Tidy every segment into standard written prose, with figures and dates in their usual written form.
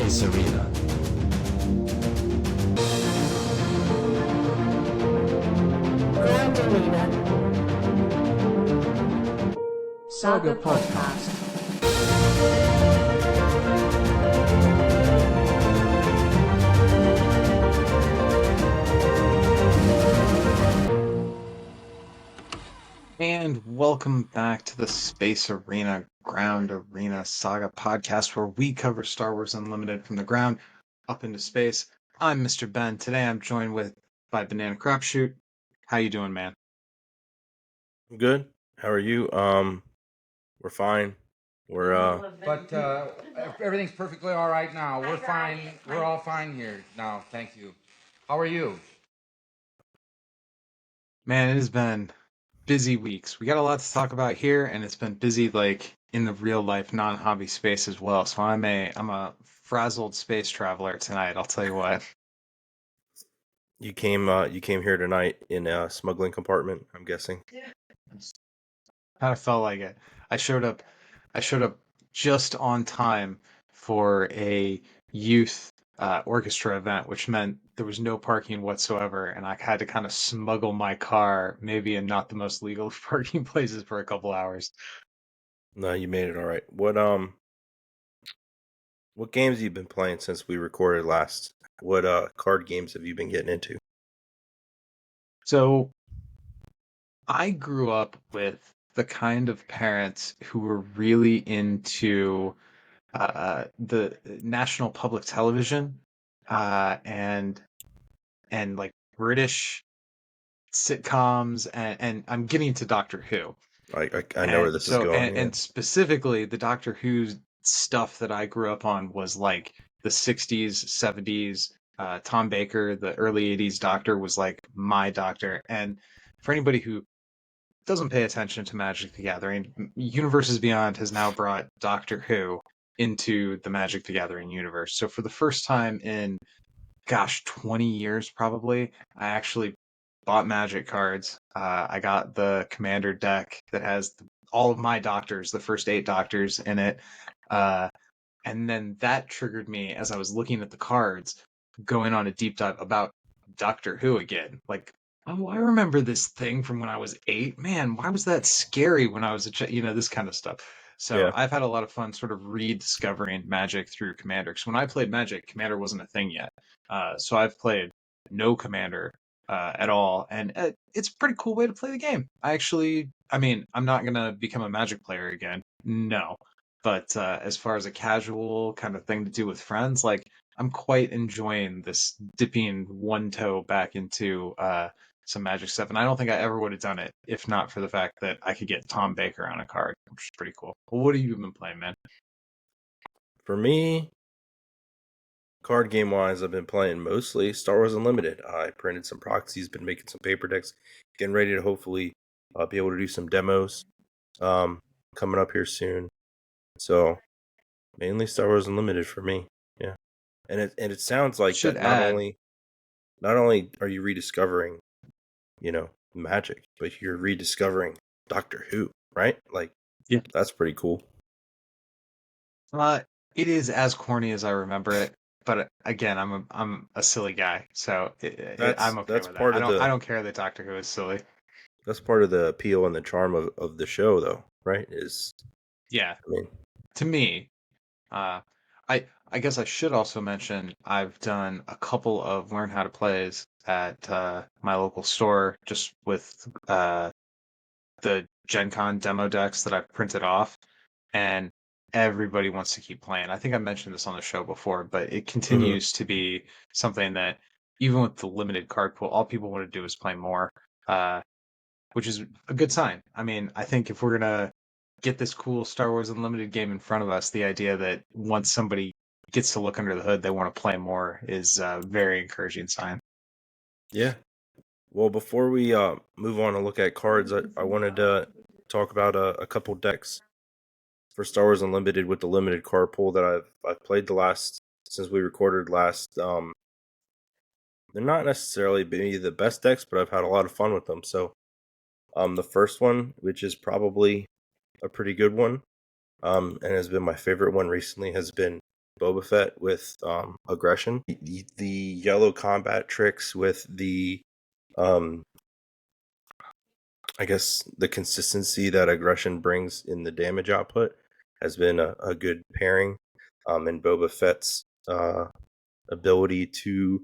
Space Arena. Grand Arena. SAGA Podcast. And welcome back to the Space Arena Ground Arena Saga podcast, where we cover Star Wars Unlimited from the ground up into space. I'm Mr. Ben. Today I'm joined by BananaCrapshoot. How you doing, man? I'm good. How are you? We're fine. We're But everything's perfectly all right now. We're fine. We're all fine here now. Thank you. How are you? Man, it has been busy weeks. We got a lot to talk about here, and it's been busy like in the real life non-hobby space as well. So I'm a frazzled space traveler tonight, I'll tell you what. you came here tonight in a smuggling compartment, I'm guessing. Kind of felt like it. I showed up just on time for a youth orchestra event, which meant there was no parking whatsoever, and I had to kind of smuggle my car, maybe in not the most legal parking places, for a couple hours. No, you made it all right. What games have you been playing since we recorded last? What card games have you been getting into? So I grew up with the kind of parents who were really into the national public television and like British sitcoms, and I'm getting to Doctor Who. I know where this is going. And specifically the Doctor Who stuff that I grew up on was like the 60s, 70s. Tom Baker, the early 80s Doctor, was like my Doctor. And for anybody who doesn't pay attention to Magic the Gathering, Universes Beyond has now brought Doctor Who into the Magic the Gathering universe. So for the first time in, 20 years probably, I actually bought Magic cards. I got the Commander deck that has all of my Doctors, the first 8 Doctors in it. And then that triggered me, as I was looking at the cards, going on a deep dive about Doctor Who again. Like, oh, I remember this thing from when I was 8. Man, why was that scary when I was a child? This kind of stuff. So Yeah. I've had a lot of fun sort of rediscovering Magic through Commander. Because when I played Magic, Commander wasn't a thing yet. So I've played no Commander at all. And it's a pretty cool way to play the game. I'm not going to become a Magic player again. No. But as far as a casual kind of thing to do with friends, like, I'm quite enjoying this dipping one toe back into some Magic stuff. And I don't think I ever would have done it if not for the fact that I could get Tom Baker on a card, which is pretty cool. Well, what have you been playing, man? For me, card game wise, I've been playing mostly Star Wars Unlimited. I printed some proxies, been making some paper decks, getting ready to hopefully be able to do some demos coming up here soon. So mainly Star Wars Unlimited for me. Yeah. And it sounds like Should that add- not only are you rediscovering, Magic, but you're rediscovering Doctor Who, right? Like, Yeah. That's pretty cool. It is as corny as I remember it, but again, I'm a silly guy, so I'm okay that's with part that. of I don't care that Doctor Who is silly. That's part of the appeal and the charm of the show, though, right? Yeah, I mean, to me, I guess I should also mention I've done a couple of learn how to plays at my local store, just with the Gen Con demo decks that I've printed off, and everybody wants to keep playing. I think I mentioned this on the show before, but it continues to be something that, even with the limited card pool, all people want to do is play more, which is a good sign. I mean, I think if we're gonna get this cool Star Wars Unlimited game in front of us, the idea that once somebody gets to look under the hood, they want to play more is a very encouraging sign. yeah. Well, before we move on and look at cards, I wanted to talk about a couple decks for Star Wars Unlimited with the limited card pool that I've played since we recorded last. They're not necessarily maybe the best decks, but I've had a lot of fun with them. So, the first one, which is probably a pretty good one, and has been my favorite one recently, has been Boba Fett with aggression. The yellow combat tricks with the I guess the consistency that aggression brings in the damage output has been a good pairing. And Boba Fett's ability to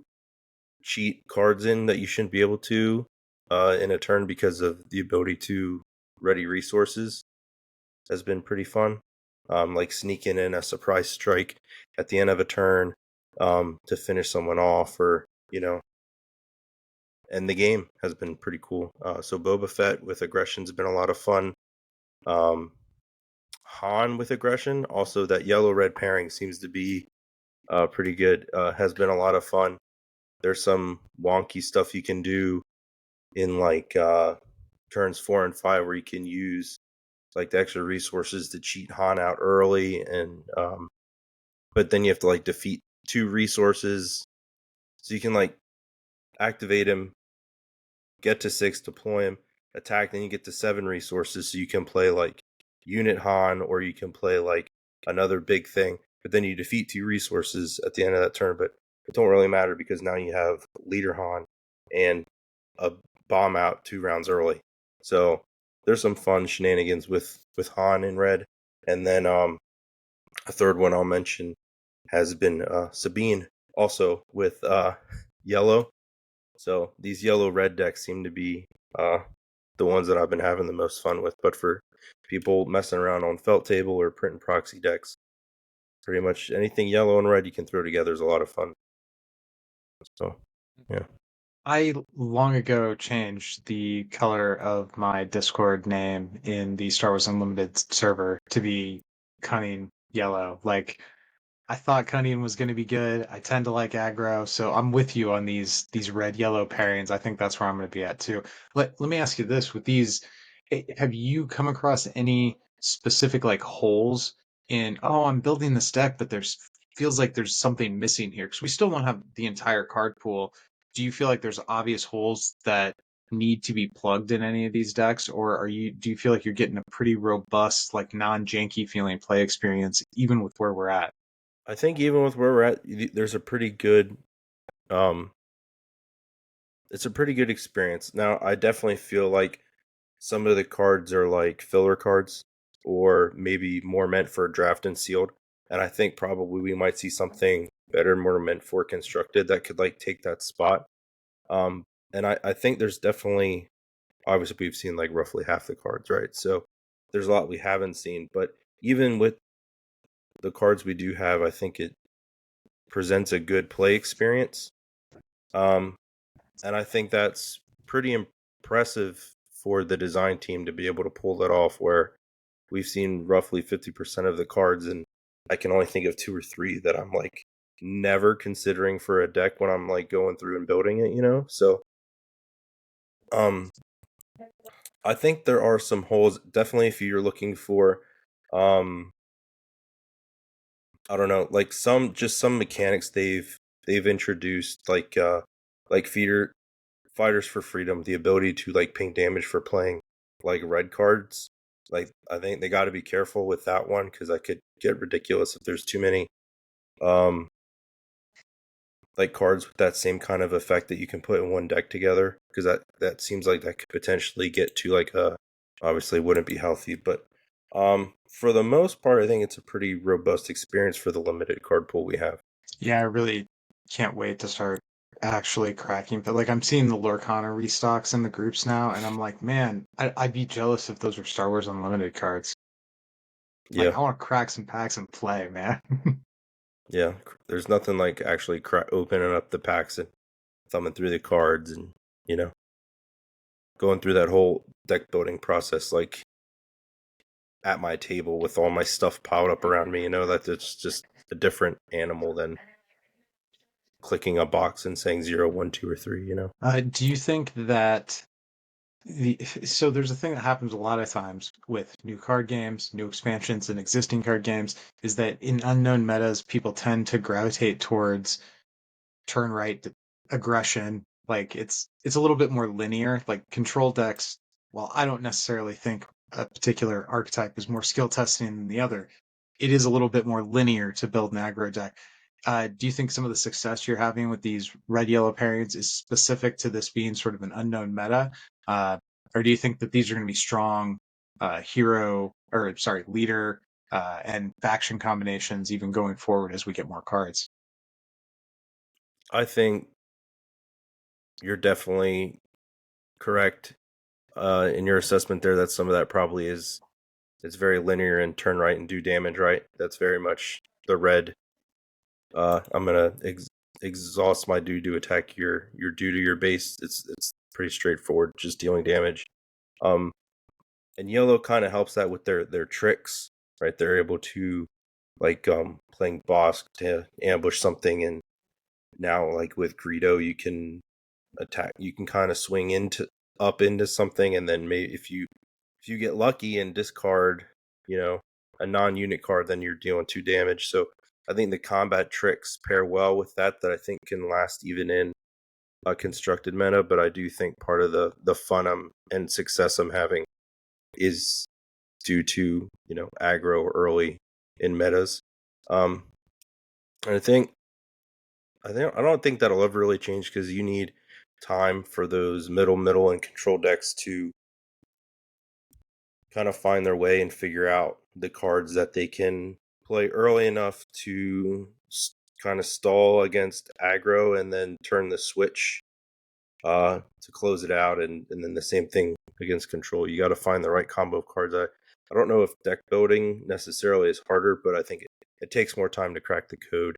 cheat cards in that you shouldn't be able to in a turn because of the ability to ready resources has been pretty fun. Like sneaking in a surprise strike at the end of a turn to finish someone off, or and the game has been pretty cool. So Boba Fett with aggression has been a lot of fun. Han with aggression, also that yellow-red pairing seems to be pretty good. Has been a lot of fun. There's some wonky stuff you can do in like turns 4 and 5 where you can use like the extra resources to cheat Han out early, and but then you have to like defeat 2 resources, so you can like activate him, get to 6, deploy him, attack, then you get to 7 resources, so you can play like unit Han, or you can play like another big thing, but then you defeat 2 resources at the end of that turn, but it don't really matter because now you have leader Han and a bomb out 2 rounds early. So there's some fun shenanigans with Han in red. And then a third one I'll mention has been Sabine, also with yellow. So these yellow-red decks seem to be the ones that I've been having the most fun with. But for people messing around on Felt Table or print and proxy decks, pretty much anything yellow and red you can throw together is a lot of fun. So, yeah. I long ago changed the color of my Discord name in the Star Wars Unlimited server to be Cunning Yellow. Like, I thought Cunning was going to be good. I tend to like aggro, so I'm with you on these red-yellow pairings. I think that's where I'm going to be at too. Let me ask you this: with these, have you come across any specific like holes in? Oh, I'm building this deck, but there's feels like there's something missing here because we still don't have the entire card pool. Do you feel like there's obvious holes that need to be plugged in any of these decks, or do you feel like you're getting a pretty robust, like non-janky feeling play experience even with where we're at? I think even with where we're at, there's a pretty good it's a pretty good experience. Now, I definitely feel like some of the cards are like filler cards, or maybe more meant for draft and sealed. And I think probably we might see something better, more meant for constructed, that could like take that spot. And I think there's definitely, obviously we've seen like roughly half the cards, right? So there's a lot we haven't seen, but even with the cards we do have, I think it presents a good play experience. And I think that's pretty impressive for the design team to be able to pull that off, where we've seen roughly 50% of the cards, and I can only think of 2 or 3 that I'm like never considering for a deck when I'm like going through and building it, So I think there are some holes, definitely, if you're looking for I don't know, like some mechanics they've introduced, like Fighters for Freedom, the ability to like ping damage for playing like red cards. Like, I think they got to be careful with that one, because that could get ridiculous if there's too many like cards with that same kind of effect that you can put in one deck together, because that seems like that could potentially get to like obviously wouldn't be healthy, but for the most part I think it's a pretty robust experience for the limited card pool we have. Yeah, I really can't wait to start actually cracking. But like, I'm seeing the Lorcana restocks in the groups now, and I'm like, man, I'd be jealous if those were Star Wars Unlimited cards. Like, Yeah. I want to crack some packs and play, man. Yeah, there's nothing like actually opening up the packs and thumbing through the cards and going through that whole deck building process, like at my table with all my stuff piled up around me. That it's just a different animal than clicking a box and saying 0, 1, 2, or 3. Do you think that so there's a thing that happens a lot of times with new card games, new expansions, and existing card games, is that in unknown metas, people tend to gravitate towards turn right aggression. Like, it's a little bit more linear. Like, control decks, while I don't necessarily think a particular archetype is more skill testing than the other, it is a little bit more linear to build an aggro deck. Do you think some of the success you're having with these red-yellow pairings is specific to this being sort of an unknown meta? Or do you think that these are going to be strong leader and faction combinations even going forward as we get more cards? I think you're definitely correct in your assessment there that some of that probably is it's very linear and turn right and do damage right. That's very much the red. I'm gonna exhaust my do attack your do to your base. It's pretty straightforward, just dealing damage. And yellow kind of helps that with their tricks, right? They're able to like playing boss to ambush something, and now like with Greedo you can attack, you can kind of swing into something, and then maybe if you get lucky and discard, a non-unit card, then you're dealing 2 damage. So I think the combat tricks pair well with that I think can last even in a constructed meta. But I do think part of the fun and success I'm having is due to aggro early in metas. And I don't think that'll ever really change, because you need time for those middle and control decks to kind of find their way and figure out the cards that they can play early enough to kind of stall against aggro and then turn the switch to close it out, and then the same thing against control. You got to find the right combo of cards. I don't know if deck building necessarily is harder, but I think it takes more time to crack the code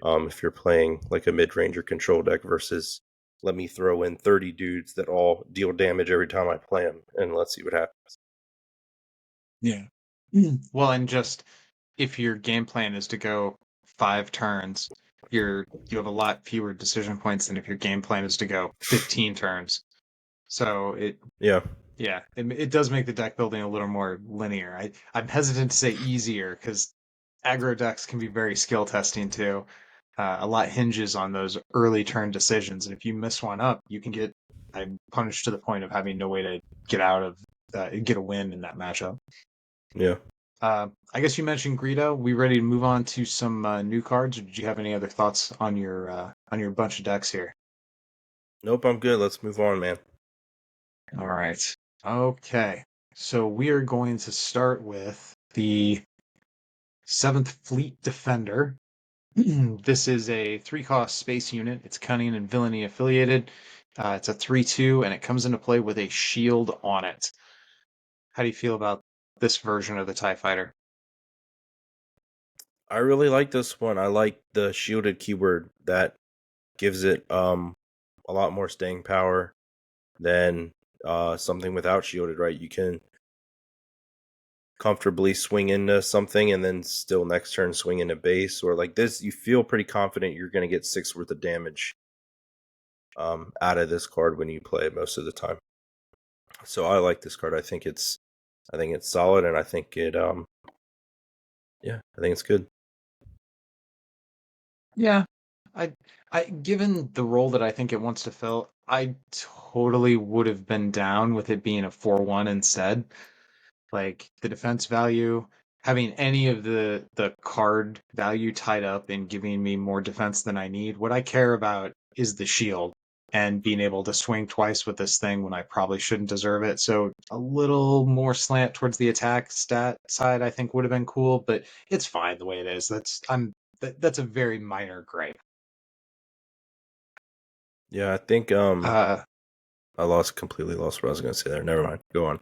if you're playing like a mid-range or control deck versus let me throw in 30 dudes that all deal damage every time I play them, and let's see what happens. Yeah. Well, and just if your game plan is to go 5 turns, you have a lot fewer decision points than if your game plan is to go 15 turns. So it does make the deck building a little more linear. I'm hesitant to say easier because aggro decks can be very skill testing too. A lot hinges on those early turn decisions, and if you miss one up, you can get punished to the point of having no way to get out of get a win in that matchup. Yeah. I guess you mentioned Greedo. We ready to move on to some new cards, or did you have any other thoughts on your bunch of decks here? Nope, I'm good. Let's move on, man. All right. Okay. So we are going to start with the 7th Fleet Defender. This is a 3-cost space unit. It's cunning and villainy affiliated. It's a 3/2, and it comes into play with a shield on it. How do you feel about this version of the TIE Fighter? I really like this one. I like the shielded keyword. That gives it a lot more staying power than something without shielded, right? You can comfortably swing into something and then still next turn swing into base, or like this, you feel pretty confident you're going to get 6 worth of damage out of this card when you play it most of the time. So I like this card. I think it's solid, and I think it I think it's good. Yeah. I given the role that I think it wants to fill, I totally would have been down with it being a 4/1 instead. Like the defense value, having any of the card value tied up in giving me more defense than I need. What I care about is the shield and being able to swing twice with this thing when I probably shouldn't deserve it. So a little more slant towards the attack stat side I think would have been cool, but it's fine the way it is. That's a very minor gripe. Yeah, I think I completely lost what I was going to say there. Never mind. Go on.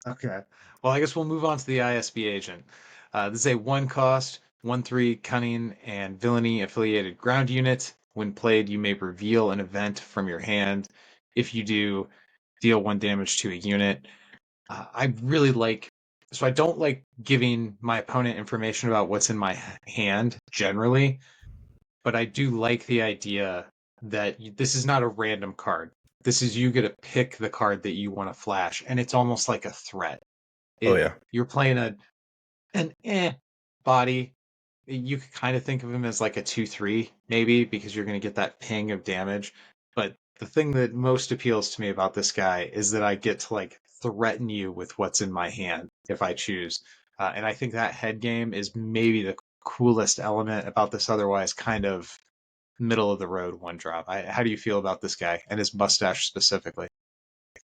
Okay. Well, I guess we'll move on to the ISB agent. This is a 1-cost, 1/3 cunning and villainy affiliated ground unit. When played, you may reveal an event from your hand. If you do, deal 1 damage to a unit. I really like. So I don't like giving my opponent information about what's in my hand generally, but I do like the idea that this is not a random card. This is you get to pick the card that you want to flash, and it's almost like a threat. Oh yeah. You're playing an body. You could kind of think of him as like a 2/3 maybe, because you're going to get that ping of damage. But the thing that most appeals to me about this guy is that I get to like threaten you with what's in my hand if I choose. And I think that head game is maybe the coolest element about this otherwise kind of middle of the road one drop. How do you feel about this guy and his mustache specifically?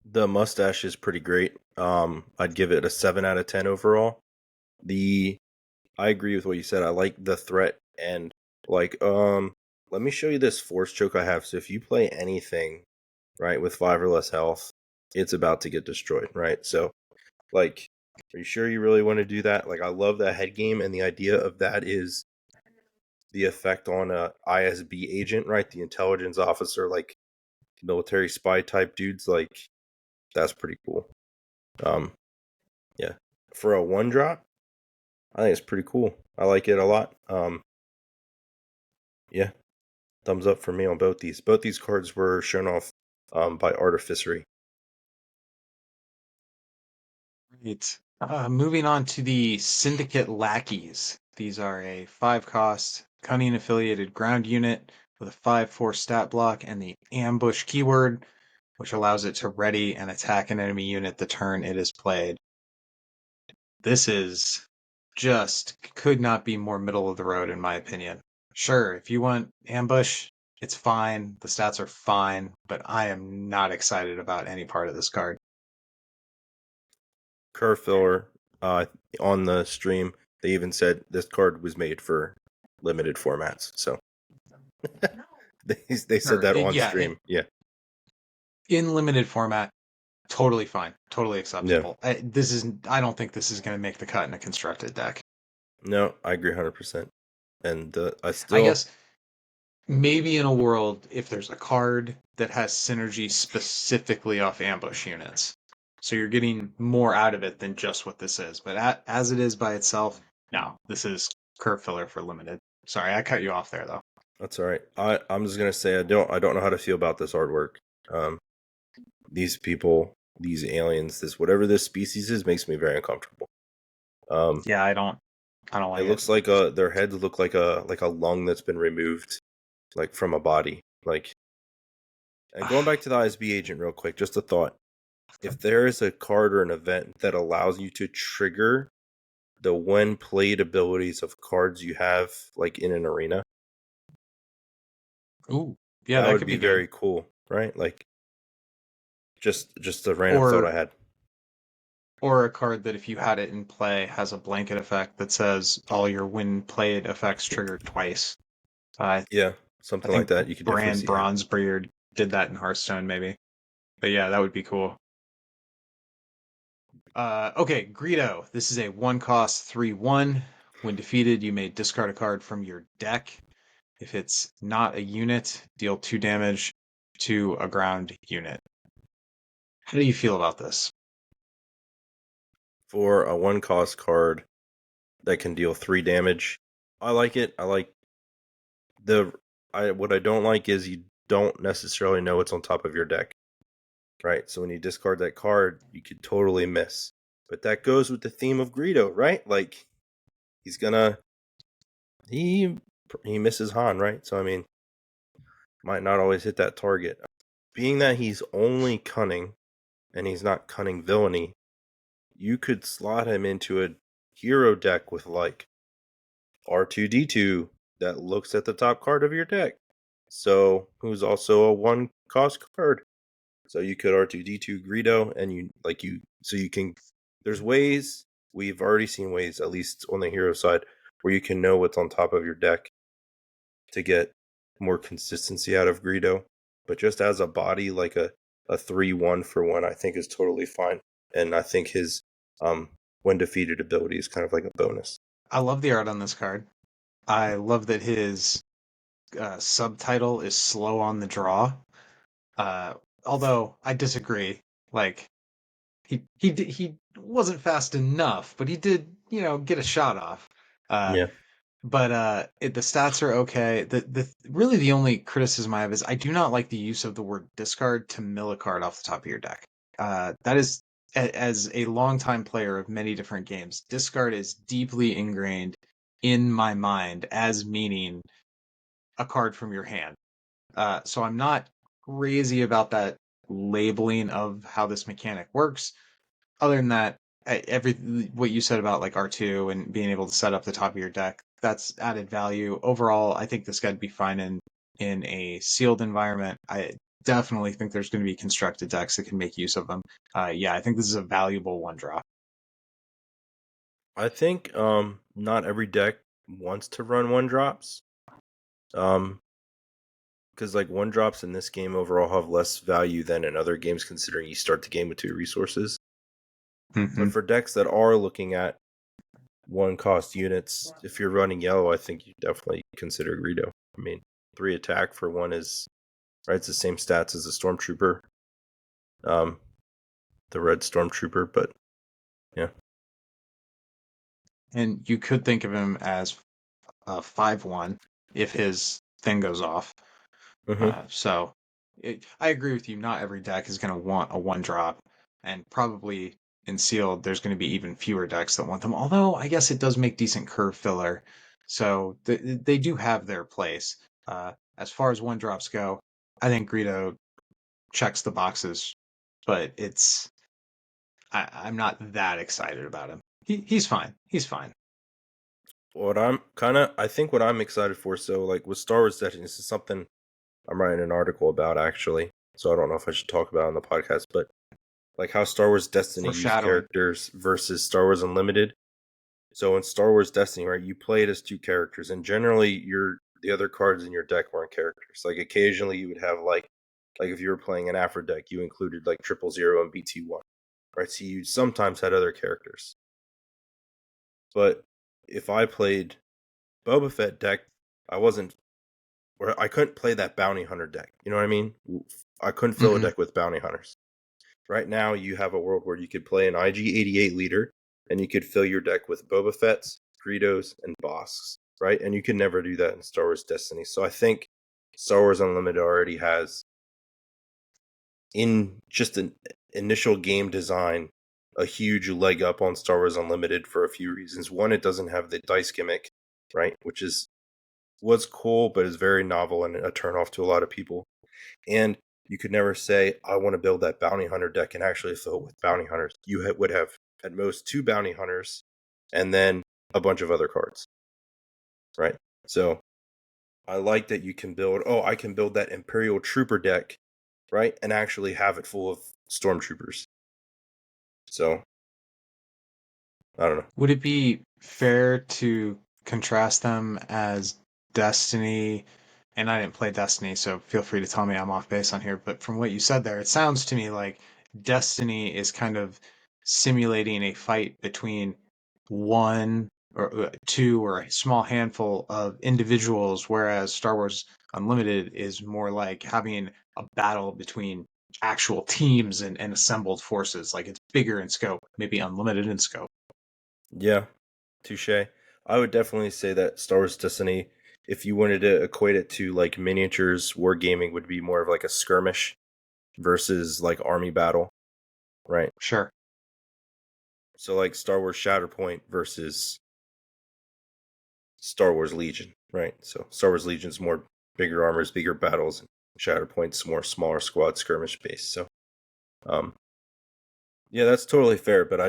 The mustache is pretty great. I'd give it a 7 out of 10 overall. I agree with what you said. I like the threat and like let me show you this force choke I have. So if you play anything, right, with 5 or less health, it's about to get destroyed, right? So like, are you sure you really want to do that? Like, I love that head game, and the idea of that is the effect on a ISB agent, right? The intelligence officer, like military spy type dudes, like that's pretty cool. Yeah. For a 1-drop, I think it's pretty cool. I like it a lot. Yeah. Thumbs up for me on both these. Both these cards were shown off by Artificery. Right. Moving on to the Syndicate Lackeys. These are a 5-cost, cunning affiliated ground unit with a 5/4 stat block and the ambush keyword, which allows it to ready and attack an enemy unit the turn it is played. This is just could not be more middle of the road in my opinion. Sure, if you want ambush, it's fine. The stats are fine, but I am not excited about any part of this card. Curve filler on the stream, they even said this card was made for limited formats. So they said that on stream. Yeah. In limited format, totally fine, totally Yeah. acceptable. I don't think this is going to make the cut in a constructed deck. No, I agree 100%. And I I guess maybe in a world if there's a card that has synergy specifically off ambush units, so you're getting more out of it than just what this is. But as it is by itself, no, this is curve filler for limited. Sorry, I cut you off there though. That's all right. I'm just gonna say I don't know how to feel about this artwork. These people, these aliens, this whatever this species is, makes me very uncomfortable. Yeah, I don't like it. It looks like their heads look like a lung that's been removed, like from a body. Like, and going back to the ISB agent real quick, just a thought: if there is a card or an event that allows you to trigger the when played abilities of cards you have, like in an arena, Ooh, yeah, that would could be be very good. cool, right? Like, just a random thought I had. Or a card that if you had it in play has a blanket effect that says all your when played effects trigger twice. Yeah, I something like think that. You could definitely Brand see that. Bronzebeard did that in Hearthstone, maybe. But yeah, that would be cool. Okay, Greedo. This is a 1-cost 3/1. When defeated, you may discard a card from your deck. If it's not a unit, deal 2 damage to a ground unit. How do you feel about this? For a 1-cost card that can deal 3 damage, I like it. I like what I don't like is you don't necessarily know what's on top of your deck. Right? So when you discard that card, you could totally miss. But that goes with the theme of Greedo, right? Like he's gonna he misses Han, right? So I mean, might not always hit that target. Being that he's only cunning and he's not cunning villainy, you could slot him into a hero deck with like R2D2 that looks at the top card of your deck. So who's also a 1-cost card. So you could R2D2 Greedo and you can there's ways, we've already seen ways, at least on the hero side, where you can know what's on top of your deck to get more consistency out of Greedo. But just as a body, like a 3/1 for 1, I think is totally fine. And I think his when defeated ability is kind of like a bonus. I love the art on this card. I love that his subtitle is slow on the draw. Although I disagree. Like he wasn't fast enough, but he did, get a shot off. Yeah. But the stats are okay. The really the only criticism I have is I do not like the use of the word discard to mill a card off the top of your deck. That is, as a longtime player of many different games, discard is deeply ingrained in my mind as meaning a card from your hand. So I'm not crazy about that labeling of how this mechanic works. Other than that, what you said about like R2 and being able to set up the top of your deck, that's added value. Overall, I think this guy'd be fine in a sealed environment. I definitely think there's going to be constructed decks that can make use of them. Yeah, I think this is a valuable one drop. I think not every deck wants to run one drops. Because like one drops in this game overall have less value than in other games, considering you start the game with 2 resources. Mm-hmm. But for decks that are looking at 1 cost units, if you're running yellow, I think you definitely consider Greedo. I mean, 3 attack for 1 is right. It's the same stats as a Stormtrooper, the red Stormtrooper. But yeah, And you could think of him as a 5/1 if his thing goes off. So I agree with you. Not every deck is going to want a one drop, and probably in sealed, there's going to be even fewer decks that want them. Although I guess it does make decent curve filler, so they do have their place. As far as one drops go, I think Greedo checks the boxes, but I'm not that excited about him. He's fine. He's fine. I think what I'm excited for, so like with Star Wars Destiny, this is something I'm writing an article about actually. So I don't know if I should talk about it on the podcast, but like how Star Wars Destiny used Foreshadowing. characters versus Star Wars Unlimited. So in Star Wars Destiny, right, you play it as 2 characters, and generally the other cards in your deck weren't characters. Like occasionally you would have like if you were playing an Afro deck, you included like 000 and BT1. Right? So you sometimes had other characters. But if I played Boba Fett deck, I couldn't play that bounty hunter deck. You know what I mean? I couldn't fill a deck with bounty hunters. Right now, you have a world where you could play an IG-88 leader, and you could fill your deck with Boba Fett's, Greedos, and Bosks, right? And you could never do that in Star Wars Destiny. So I think Star Wars Unlimited already has, in just an initial game design, a huge leg up on Star Wars Unlimited for a few reasons. One, it doesn't have the dice gimmick, right? Which was cool, but is very novel and a turnoff to a lot of people. And you could never say, I want to build that bounty hunter deck and actually fill it with bounty hunters. You would have at most 2 bounty hunters and then a bunch of other cards, right? So I like that you can I can build that Imperial Trooper deck, right? And actually have it full of Stormtroopers. So, I don't know. Would it be fair to contrast them as Destiny? And I didn't play Destiny, so feel free to tell me I'm off base on here. But from what you said there, it sounds to me like Destiny is kind of simulating a fight between one or 2 or a small handful of individuals, whereas Star Wars Unlimited is more like having a battle between actual teams and assembled forces. Like it's bigger in scope, maybe unlimited in scope. Yeah, touche. I would definitely say that Star Wars Destiny, if you wanted to equate it to like miniatures, wargaming would be more of like a skirmish versus like army battle, right? Sure. So like Star Wars Shatterpoint versus Star Wars Legion, right? So Star Wars Legion's more bigger armors, bigger battles, and Shatterpoint's more smaller squad skirmish based. So, yeah, that's totally fair. But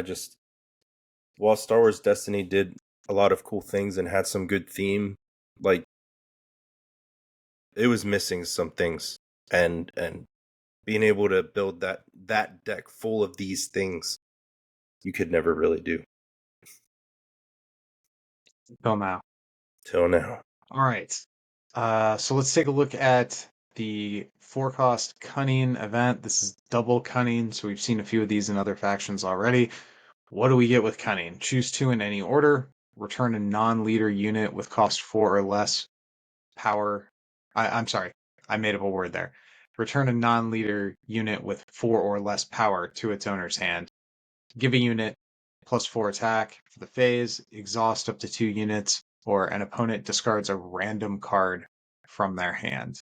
while Star Wars Destiny did a lot of cool things and had some good theme, like it was missing some things, and being able to build that deck full of these things, you could never really do Till now. till now. All right. So let's take a look at the 4-cost cunning event. This is double cunning, so we've seen a few of these in other factions already. What do we get with cunning? Choose 2 in any order. Return a non-leader unit with cost 4 or less power. I'm sorry, I made up a word there. Return a non-leader unit with 4 or less power to its owner's hand. Give a unit +4 attack for the phase, exhaust up to 2 units, or an opponent discards a random card from their hand.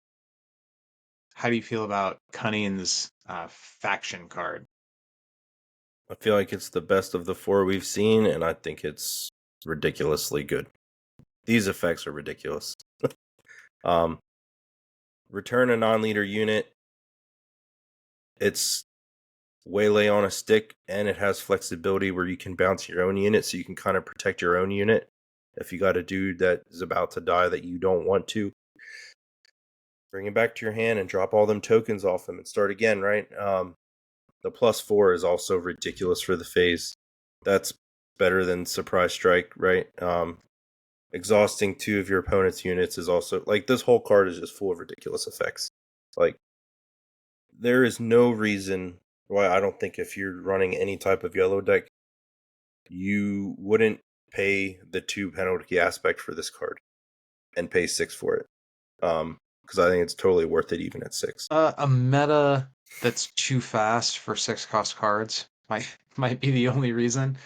How do you feel about Cunning's faction card? I feel like it's the best of the 4 we've seen, and I think it's ridiculously good. These effects are ridiculous. Return a non-leader unit. It's waylay on a stick, and it has flexibility where you can bounce your own unit, so you can kind of protect your own unit if you got a dude that is about to die that you don't want to. Bring it back to your hand and drop all them tokens off them and start again, right? The +4 is also ridiculous for the phase. That's better than Surprise Strike, right? Exhausting 2 of your opponent's units is also, like, this whole card is just full of ridiculous effects. Like, there is no reason why I don't think if you're running any type of yellow deck, you wouldn't pay the 2 penalty aspect for this card and pay 6 for it. Because I think it's totally worth it even at 6. A meta that's too fast for 6-cost cards might be the only reason.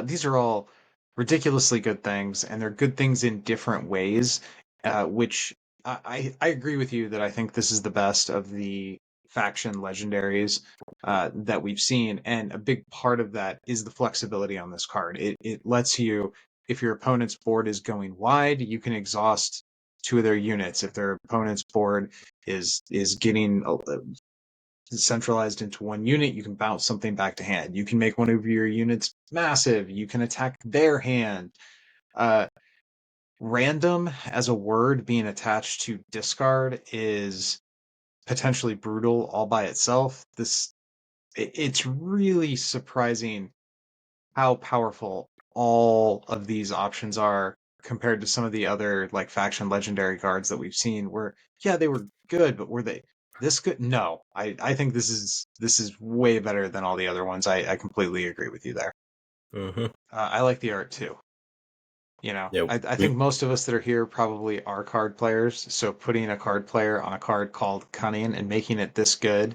These are all ridiculously good things, and they're good things in different ways, which I agree with you that I think this is the best of the faction legendaries that we've seen, and a big part of that is the flexibility on this card. It lets you, if your opponent's board is going wide, you can exhaust 2 of their units. If their opponent's board is getting centralized into 1 unit, you can bounce something back to hand. You can make one of your units massive. You can attack their hand. Random as a word being attached to discard is potentially brutal all by itself. It's really surprising how powerful all of these options are compared to some of the other like faction legendary cards that we've seen where yeah they were good, but were they this good? No. I think this is way better than all the other ones. I completely agree with you there. Mm-hmm. I like the art too. Yeah, I think most of us that are here probably are card players, so putting a card player on a card called Cunning and making it this good,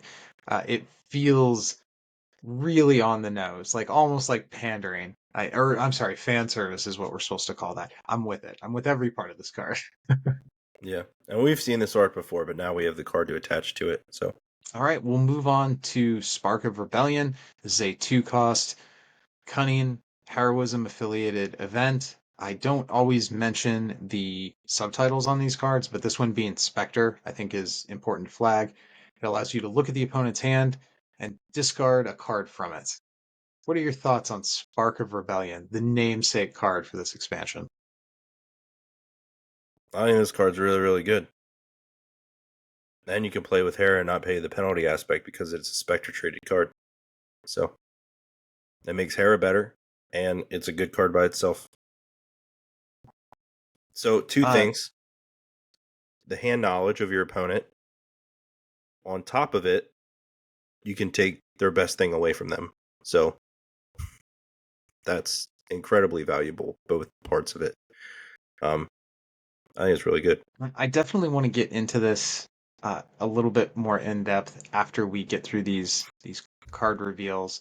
it feels really on the nose, like almost like pandering. I'm sorry, fan service is what we're supposed to call that. I'm with it. I'm with every part of this card. yeah. And we've seen this art before, but now we have the card to attach to it. So, All right, we'll move on to Spark of Rebellion. This is a 2-cost cunning heroism affiliated event. I don't always mention the subtitles on these cards, but this one being Spectre, I think is important to flag. It allows you to look at the opponent's hand and discard a card from it. What are your thoughts on Spark of Rebellion, the namesake card for this expansion? I think this card's really, really good. And you can play with Hera and not pay the penalty aspect because it's a Spectre traded card. So, that makes Hera better, and it's a good card by itself. So, 2 things. The hand knowledge of your opponent. On top of it, you can take their best thing away from them. So, that's incredibly valuable, both parts of it. I think it's really good. I definitely want to get into this a little bit more in depth after we get through these card reveals.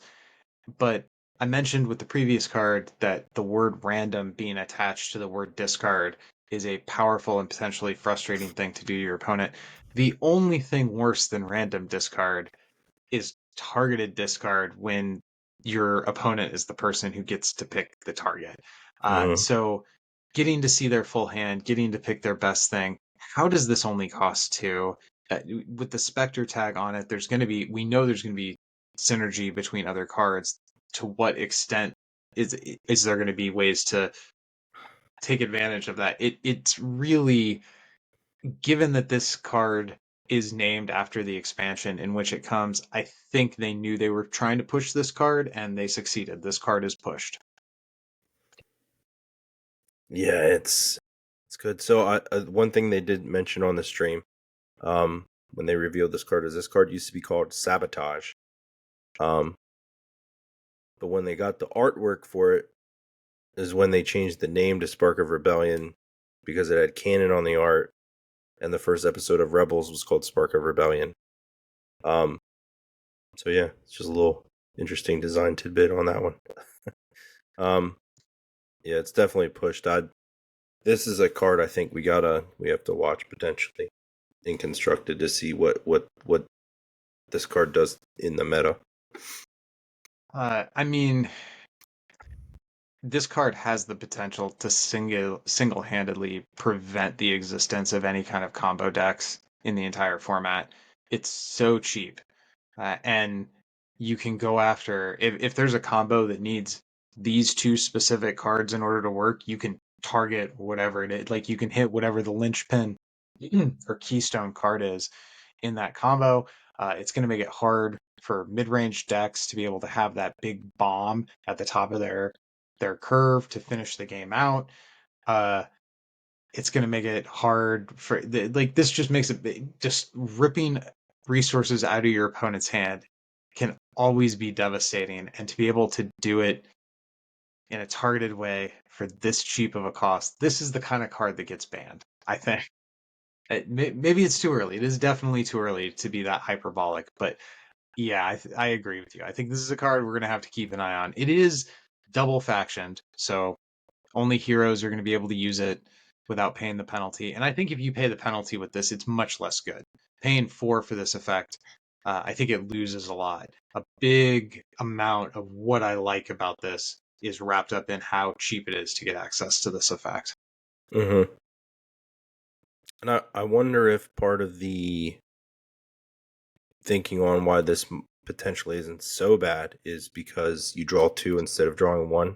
But I mentioned with the previous card that the word random being attached to the word discard is a powerful and potentially frustrating thing to do to your opponent. The only thing worse than random discard is targeted discard when your opponent is the person who gets to pick the target. So getting to see their full hand, getting to pick their best thing. How does this only cost 2? With the Spectre tag on it, we know there's going to be synergy between other cards. To what extent is there going to be ways to take advantage of that? It's really, given that this card is named after the expansion in which it comes, I think they knew they were trying to push this card and they succeeded. This card is pushed. Yeah, it's good. So, one thing they did mention on the stream, when they revealed this card, is this card used to be called Sabotage. But when they got the artwork for it, is when they changed the name to Spark of Rebellion because it had canon on the art, and the first episode of Rebels was called Spark of Rebellion. So yeah, it's just a little interesting design tidbit on that one. Yeah, it's definitely pushed. This is a card I think we have to watch potentially in Constructed to see what this card does in the meta. I mean, this card has the potential to single-handedly prevent the existence of any kind of combo decks in the entire format. It's so cheap. And you can go after if there's a combo that needs these two specific cards in order to work, you can target whatever it is. Like you can hit whatever the linchpin or keystone card is in that combo. It's going to make it hard for mid-range decks to be able to have that big bomb at the top of their curve to finish the game out. It's going to make it hard for like this just makes it just ripping resources out of your opponent's hand can always be devastating, and to be able to do it in a targeted way for this cheap of a cost, this is the kind of card that gets banned, I think. Maybe it's too early. It is definitely too early to be that hyperbolic, but yeah, I agree with you. I think this is a card we're going to have to keep an eye on. It is double factioned, so only heroes are going to be able to use it without paying the penalty. And I think if you pay the penalty with this, it's much less good. Paying 4 for this effect, I think it loses a lot. A big amount of what I like about this is wrapped up in how cheap it is to get access to this effect. Mm-hmm. And I wonder if part of the thinking on why this potentially isn't so bad is because you draw 2 instead of drawing 1.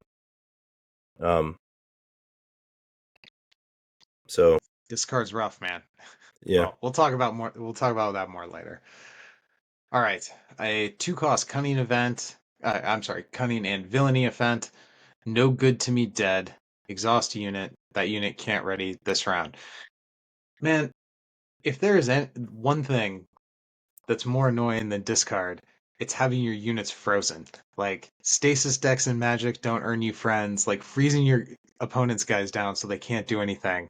So this card's rough, man. Yeah. Well, we'll talk about that more later. All right, a 2-cost cunning event. Cunning and villainy event. No good to me dead. Exhaust a unit. That unit can't ready this round. Man, if there is one thing that's more annoying than discard, it's having your units frozen. Like, stasis decks in Magic don't earn you friends. Like, freezing your opponent's guys down so they can't do anything.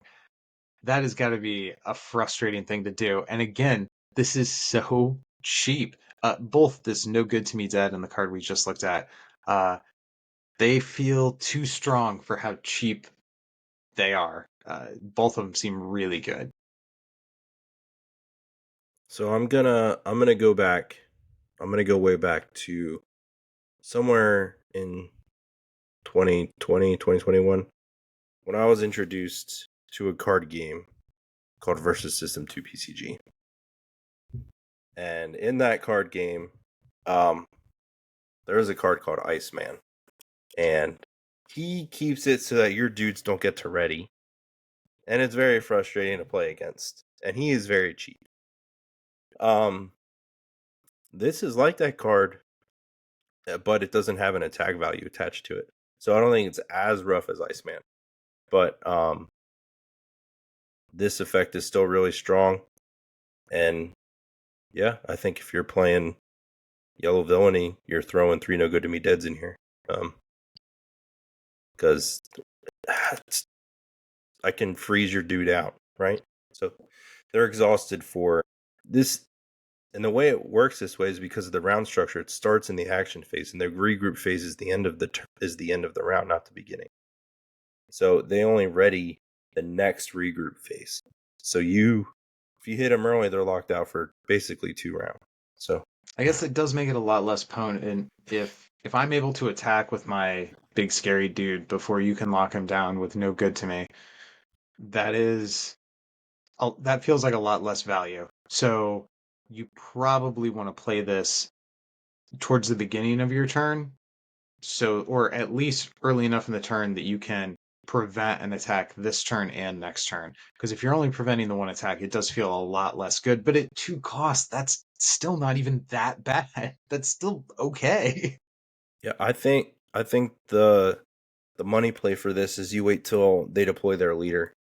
That has got to be a frustrating thing to do. And again, this is so cheap. Both this No Good to Me Dead and the card we just looked at, they feel too strong for how cheap they are. Both of them seem really good. So I'm gonna go back. I'm gonna go way back to somewhere in 2020, 2021, when I was introduced to a card game called Versus System 2 PCG. And in that card game, there is a card called Iceman. And he keeps it so that your dudes don't get to ready. And it's very frustrating to play against. And he is very cheap. This is like that card, but it doesn't have an attack value attached to it. So I don't think it's as rough as Iceman. But this effect is still really strong. And yeah, I think if you're playing Yellow Villainy, you're throwing 3 No Good to Me Deads in here. Because I can freeze your dude out, right? So they're exhausted for this. And the way it works this way is because of the round structure. It starts in the action phase, and the regroup phase is the end of the round, not the beginning. So they only ready the next regroup phase. So if you hit them early, they're locked out for basically 2 rounds. So I guess it does make it a lot less potent if I'm able to attack with my big scary dude before you can lock him down with No Good to Me. That feels like a lot less value. So you probably want to play this towards the beginning of your turn, or at least early enough in the turn that you can prevent an attack this turn and next turn. Because if you're only preventing the one attack, it does feel a lot less good. But at 2 costs, that's still not even that bad. That's still okay. yeah, I think the money play for this is you wait till they deploy their leader.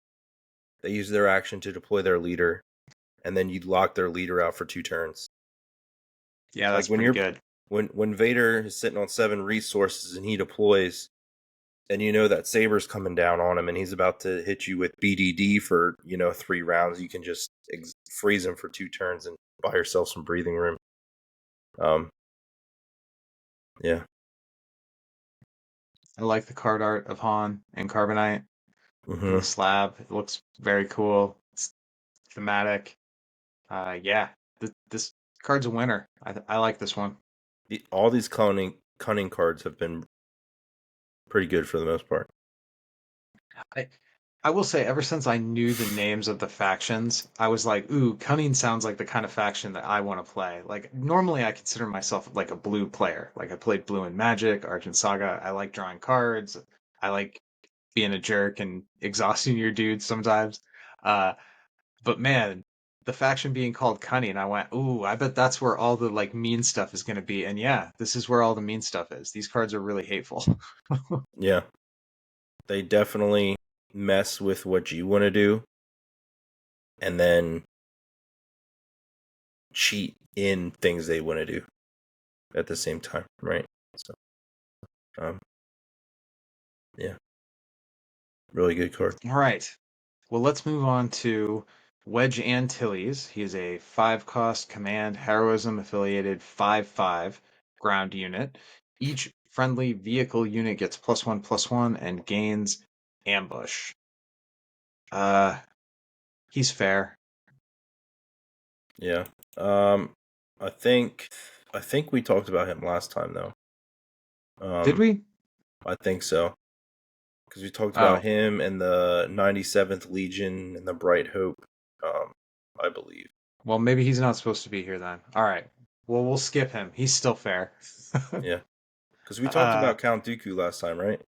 They use their action to deploy their leader, and then you lock their leader out for 2 turns. Yeah, that's pretty good. When Vader is sitting on 7 resources and he deploys, and you know that Saber's coming down on him and he's about to hit you with BDD for 3 rounds, you can just freeze him for 2 turns and buy yourself some breathing room. Yeah. I like the card art of Han and Carbonite. Mm-hmm. The slab. It looks very cool. It's thematic. Yeah, this card's a winner. I like this one. All these cunning cards have been pretty good for the most part. I will say, ever since I knew the names of the factions, I was like, ooh, Cunning sounds like the kind of faction that I want to play. Like, normally I consider myself like a blue player. Like, I played blue in Magic, Argent Saga. I like drawing cards. I like being a jerk and exhausting your dudes sometimes. Uh, but man, the faction being called Cunning, I went, ooh, I bet that's where all the like mean stuff is going to be. And yeah, this is where all the mean stuff is. These cards are really hateful. Yeah, they definitely mess with what you want to do, and then cheat in things they want to do at the same time, right? So, yeah, really good card. All right. Well, let's move on to Wedge Antilles. He is a 5-cost command heroism affiliated 5/5 ground unit. Each friendly vehicle unit gets +1/+1 and gains ambush. He's fair. Yeah. I think we talked about him last time though. Did we? I think so. Because we talked Oh, about him and the 97th Legion and the Bright Hope, I believe. well, maybe he's not supposed to be here then. All right. Well, we'll skip him. He's still fair. Yeah. Because we talked Uh, about Count Dooku last time, right?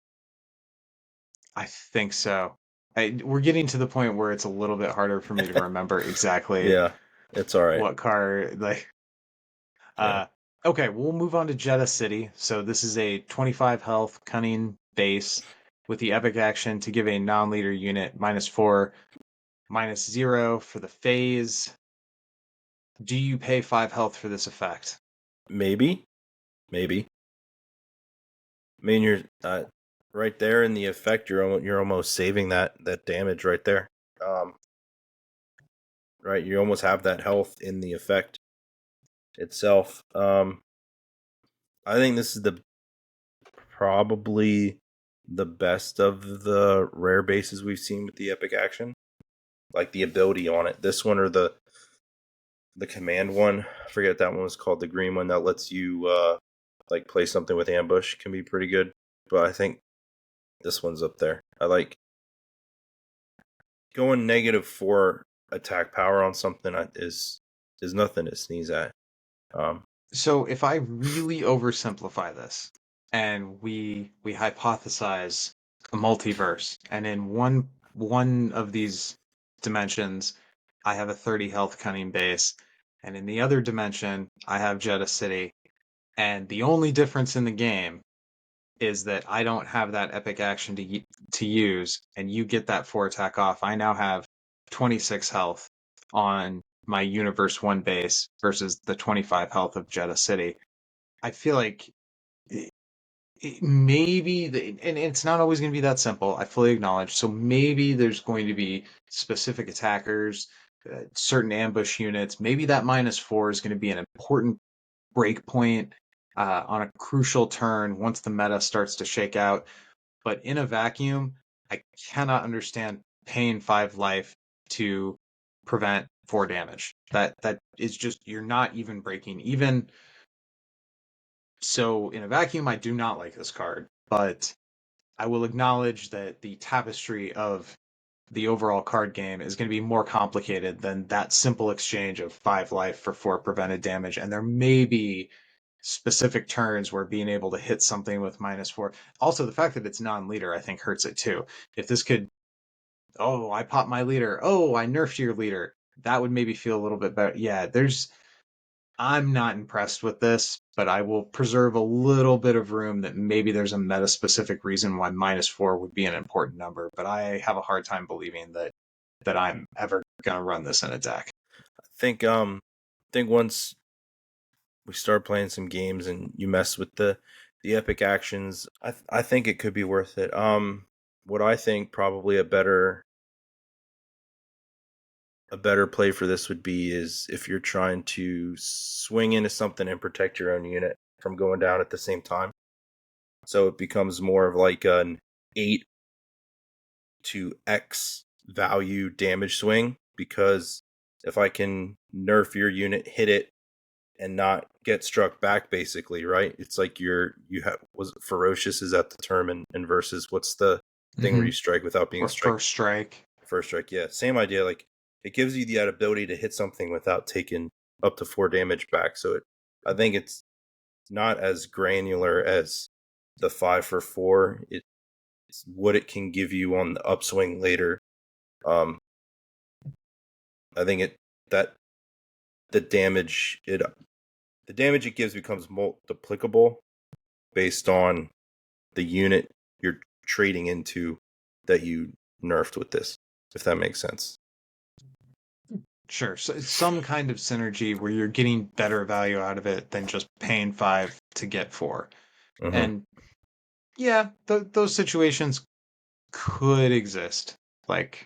I think so. We're getting to the point where it's a little bit harder for me to remember exactly Yeah. It's all right. what car like. Yeah. Okay, we'll move on to Jeddah City. So this is a 25 health cunning base with the epic action to give a non-leader unit -4, -0 for the phase. Do you pay 5 health for this effect? Maybe. I mean, you're right there in the effect. You're almost saving that damage right there. Right, you almost have that health in the effect itself. I think this is probably the best of the rare bases we've seen with the epic action. Like the ability on it. This one or the command one. I forget that one was called. The green one that lets you like play something with ambush can be pretty good. But I think this one's up there. I like going -4 attack power on something is nothing to sneeze at. So if I really oversimplify this and we hypothesize a multiverse, and in one of these dimensions I have a 30 health cunning base, and in the other dimension I have Jeddah City, and the only difference in the game is that I don't have that epic action to use, and you get that 4 attack off. I now have 26 health on my Universe 1 base versus the 25 health of Jeddah City. I feel like maybe, and it's not always going to be that simple, I fully acknowledge. So maybe there's going to be specific attackers, certain ambush units. Maybe that -4 is going to be an important breakpoint on a crucial turn once the meta starts to shake out. But in a vacuum, I cannot understand paying 5 life to prevent 4 damage. That is just, you're not even breaking even. So in a vacuum, I do not like this card, but I will acknowledge that the tapestry of the overall card game is going to be more complicated than that simple exchange of 5 life for 4 prevented damage. And there may be specific turns where being able to hit something with -4. Also, the fact that it's non-leader, I think, hurts it too. If this could, oh, I popped my leader, oh, I nerfed your leader, that would maybe feel a little bit better. Yeah, I'm not impressed with this, but I will preserve a little bit of room that maybe there's a meta-specific reason why -4 would be an important number, but I have a hard time believing that I'm ever going to run this in a deck. I think once we start playing some games and you mess with the epic actions, I think it could be worth it. What I think probably a better play for this would be is if you're trying to swing into something and protect your own unit from going down at the same time. So it becomes more of like an 8 to X value damage swing, because if I can nerf your unit, hit it, and not get struck back, basically, right? It's like you have, was it ferocious, is that the term? And versus what's the thing where you strike without being Or struck. first strike. First strike, yeah. Same idea. Like, it gives you the ability to hit something without taking up to 4 damage back. So I think it's not as granular as the 5 for 4. It's what it can give you on the upswing later. I think that the damage it gives becomes multiplicable based on the unit you're trading into that you nerfed with this, if that makes sense. Sure. So it's some kind of synergy where you're getting better value out of it than just paying 5 to get 4. Mm-hmm. And yeah, those situations could exist. Like,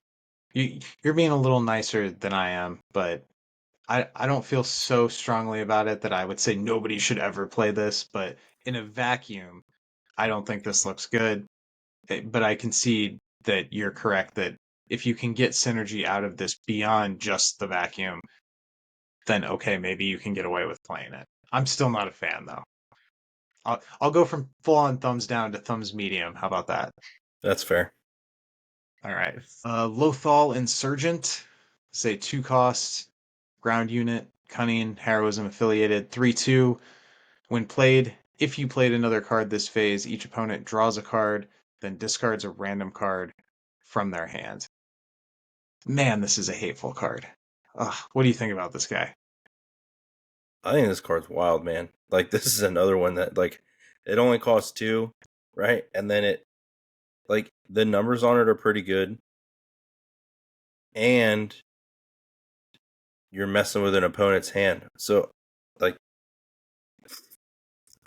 you're being a little nicer than I am, but I don't feel so strongly about it that I would say nobody should ever play this. But in a vacuum, I don't think this looks good. But I concede that you're correct that if you can get synergy out of this beyond just the vacuum, then okay, maybe you can get away with playing it. I'm still not a fan though. I'll go from full on thumbs down to thumbs medium. How about that? That's fair. All right. Lothal Insurgent, say 2 costs, ground unit, cunning, heroism affiliated, 3/2. When played, if you played another card this phase, each opponent draws a card, then discards a random card from their hand. Man, this is a hateful card. Ugh, what do you think about this guy? I think this card's wild, man. Like, this is another one that, like, it only costs 2, right? And then like, the numbers on it are pretty good. And you're messing with an opponent's hand. So, like,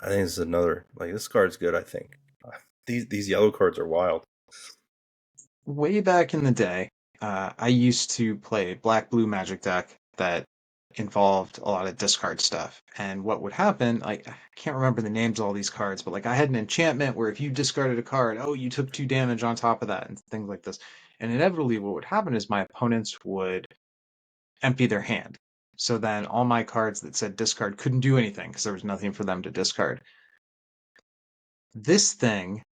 I think this is another, like, this card's good, I think. These yellow cards are wild. Way back in the day, I used to play black-blue Magic deck that involved a lot of discard stuff. And what would happen, like, I can't remember the names of all these cards, but like I had an enchantment where if you discarded a card, oh, you took 2 damage on top of that and things like this. And inevitably what would happen is my opponents would empty their hand. So then all my cards that said discard couldn't do anything because there was nothing for them to discard. This thing,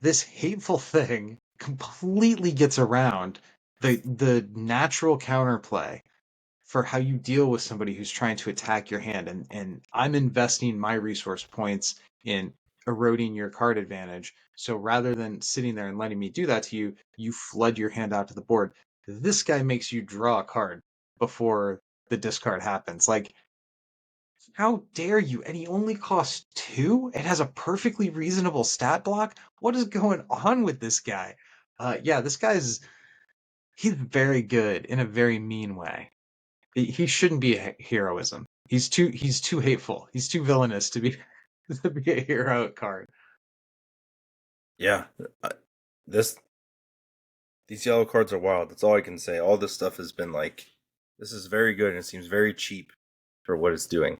this hateful thing, completely gets around the natural counterplay for how you deal with somebody who's trying to attack your hand. And I'm investing my resource points in eroding your card advantage. So rather than sitting there and letting me do that to you, you flood your hand out to the board. This guy makes you draw a card before the discard happens. Like, how dare you? And he only costs 2? It has a perfectly reasonable stat block? What is going on with this guy? Yeah, this guy's he's very good in a very mean way. He shouldn't be a heroism. He's too hateful. He's too villainous to be to be a hero card. Yeah. These yellow cards are wild. That's all I can say. All this stuff has been like, this is very good and it seems very cheap for what it's doing.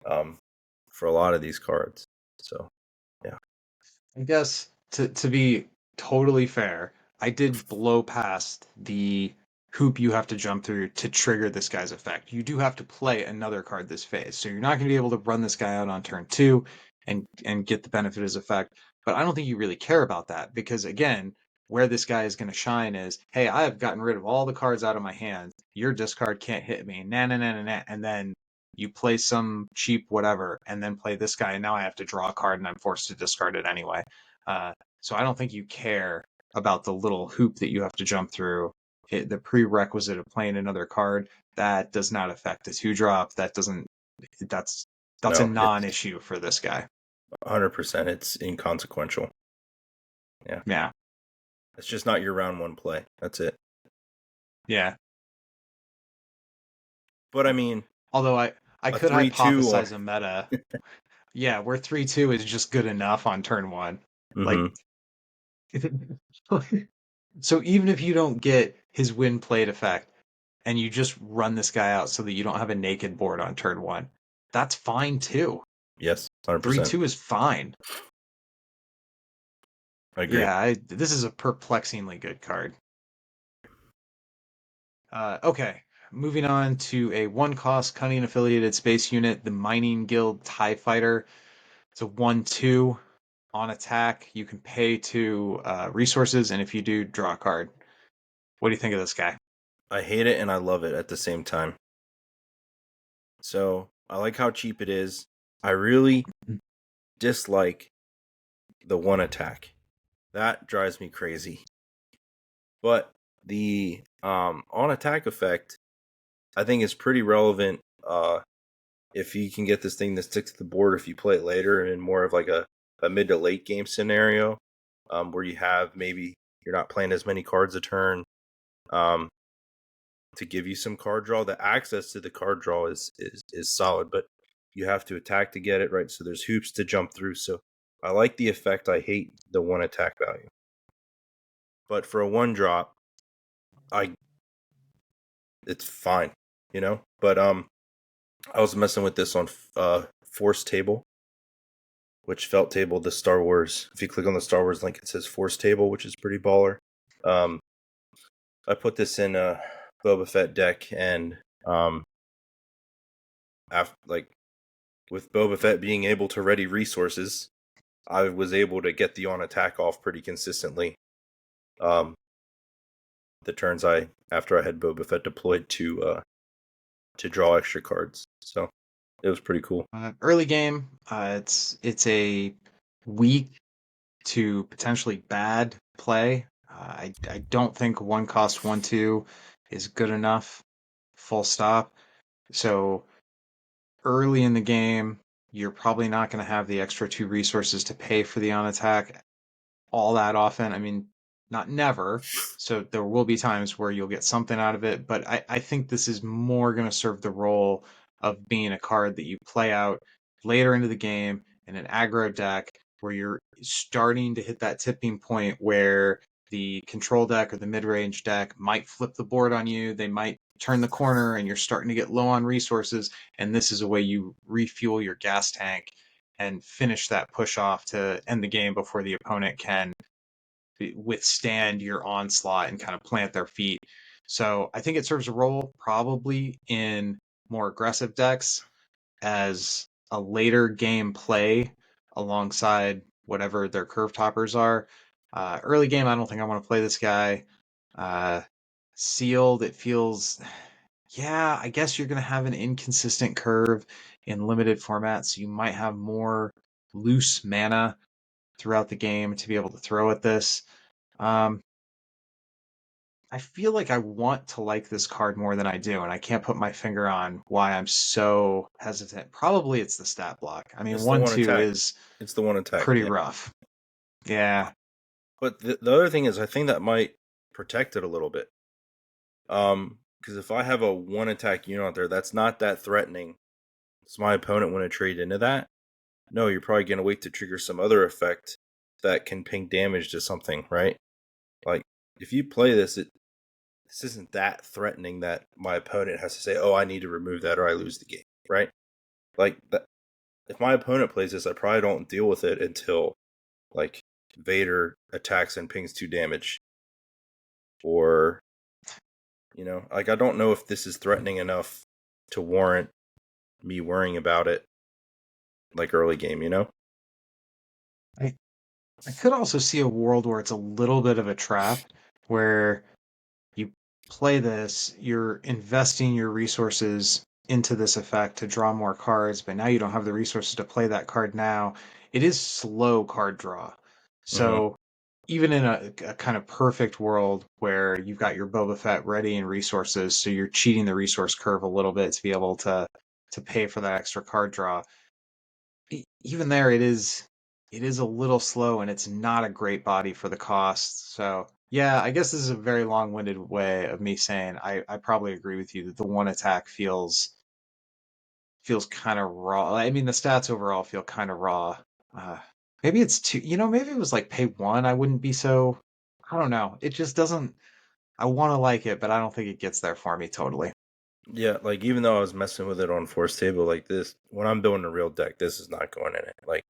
For a lot of these cards. So, yeah. I guess to be totally fair, I did blow past the hoop you have to jump through to trigger this guy's effect. You do have to play another card this phase, so you're not going to be able to run this guy out on turn 2 and get the benefit of his effect. But I don't think you really care about that because again, where this guy is going to shine is, hey, I have gotten rid of all the cards out of my hand. Your discard can't hit me. Nah, nah, nah, nah, nah. And then you play some cheap whatever and then play this guy and now I have to draw a card and I'm forced to discard it anyway. So I don't think you care about the little hoop that you have to jump through. The prerequisite of playing another card that does not affect the 2-drop. That's a non-issue for this guy. 100%. It's inconsequential. Yeah. It's just not your round 1 play. That's it. Yeah. But I mean, although I could 3-2 hypothesize a meta. Yeah, where 3/2 is just good enough on turn 1. mm-hmm. Like, so even if you don't get his win played effect and you just run this guy out so that you don't have a naked board on turn 1, that's fine too. Yes, 100%. 3/2 is fine. I agree. Yeah, this is a perplexingly good card. Okay, moving on to a 1-cost cunning affiliated space unit, the Mining Guild TIE Fighter. It's a 1/2. on attack, you can pay to resources, and if you do, draw a card. What do you think of this guy? I hate it and I love it at the same time. So I like how cheap it is. I really dislike the one attack. That drives me crazy. But the on attack effect, I think, is pretty relevant. If you can get this thing to stick to the board, if you play it later in more of like a mid to late game scenario, where you have maybe you're not playing as many cards a turn, to give you some card draw. The access to the card draw is solid, but you have to attack to get it, right? So there's hoops to jump through. So I like the effect. I hate the one attack value. But for a one drop, it's fine, you know? But I was messing with this on Force Table, which Felt Table, the Star Wars. If you click on the Star Wars link, it says Force Table, which is pretty baller. I put this in a Boba Fett deck, and with Boba Fett being able to ready resources, I was able to get the on attack off pretty consistently. The turns after I had Boba Fett deployed to draw extra cards, so it was pretty cool. Early game, it's a weak to potentially bad play. I don't think 1-cost 1/2 is good enough. Full stop. So early in the game, you're probably not going to have the extra 2 resources to pay for the on attack all that often. I mean, not never. So there will be times where you'll get something out of it, but I think this is more going to serve the role of being a card that you play out later into the game in an aggro deck where you're starting to hit that tipping point where the control deck or the mid-range deck might flip the board on you. They might turn the corner and you're starting to get low on resources. And this is a way you refuel your gas tank and finish that push off to end the game before the opponent can withstand your onslaught and kind of plant their feet. So I think it serves a role probably in more aggressive decks as a later game play alongside whatever their curve toppers are. Early game, I don't think I want to play this guy. Sealed, it feels, yeah, I guess you're going to have an inconsistent curve in limited formats. So you might have more loose mana throughout the game to be able to throw at this. I feel like I want to like this card more than I do, and I can't put my finger on why I'm so hesitant. Probably it's the stat block. I mean, It's the one 1/2 attack. is It's the one attack. pretty Yeah. rough. Yeah. But the other thing is, I think that might protect it a little bit. Because if I have a one attack unit out there that's not that threatening, does my opponent want to trade into that? No, you're probably going to wait to trigger some other effect that can ping damage to something, right? Like, if you play this, this isn't that threatening that my opponent has to say, oh, I need to remove that or I lose the game, right? Like, that, if my opponent plays this, I probably don't deal with it until, like, Vader attacks and pings 2 damage. Or, you know, like, I don't know if this is threatening enough to warrant me worrying about it, like, early game, you know? I could also see a world where it's a little bit of a trap where you play this, you're investing your resources into this effect to draw more cards, but now you don't have the resources to play that card now. It is slow card draw. So even in a kind of perfect world where you've got your Boba Fett ready and resources, so you're cheating the resource curve a little bit to be able to pay for that extra card draw. Even there, it is a little slow, and it's not a great body for the cost. So yeah, I guess this is a very long-winded way of me saying I probably agree with you that the one attack feels kind of raw. I mean, the stats overall feel kind of raw. Maybe it's too, maybe it was like pay 1. I wouldn't be so. I don't know. It just doesn't. I want to like it, but I don't think it gets there for me totally. Yeah, like, even though I was messing with it on Force Table, like, this, when I'm building a real deck, this is not going in it. Like,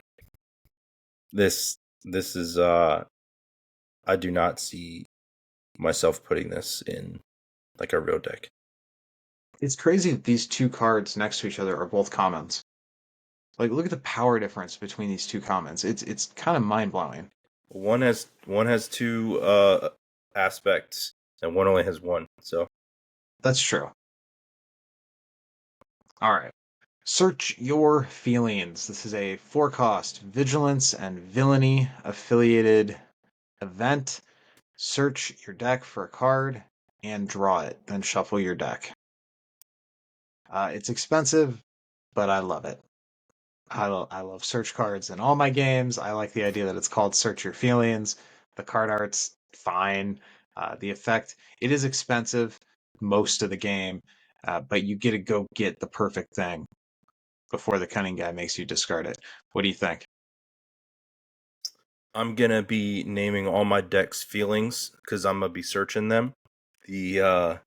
this is, I do not see myself putting this in, like, a real deck. It's crazy that these 2 cards next to each other are both commons. Like, look at the power difference between these two commons. It's kind of mind blowing. One has two aspects, and one only has one. So That's true. All right. Search Your Feelings. This is a 4-cost Vigilance and Villainy affiliated event. Search your deck for a card and draw it, then shuffle your deck. It's expensive, but I love it. I love search cards in all my games. I like the idea that it's called Search Your Feelings. The card art's fine. The effect, it is expensive most of the game, but you get to go get the perfect thing before the cunning guy makes you discard it. What do you think? I'm gonna be naming all my decks feelings because I'm gonna be searching them. The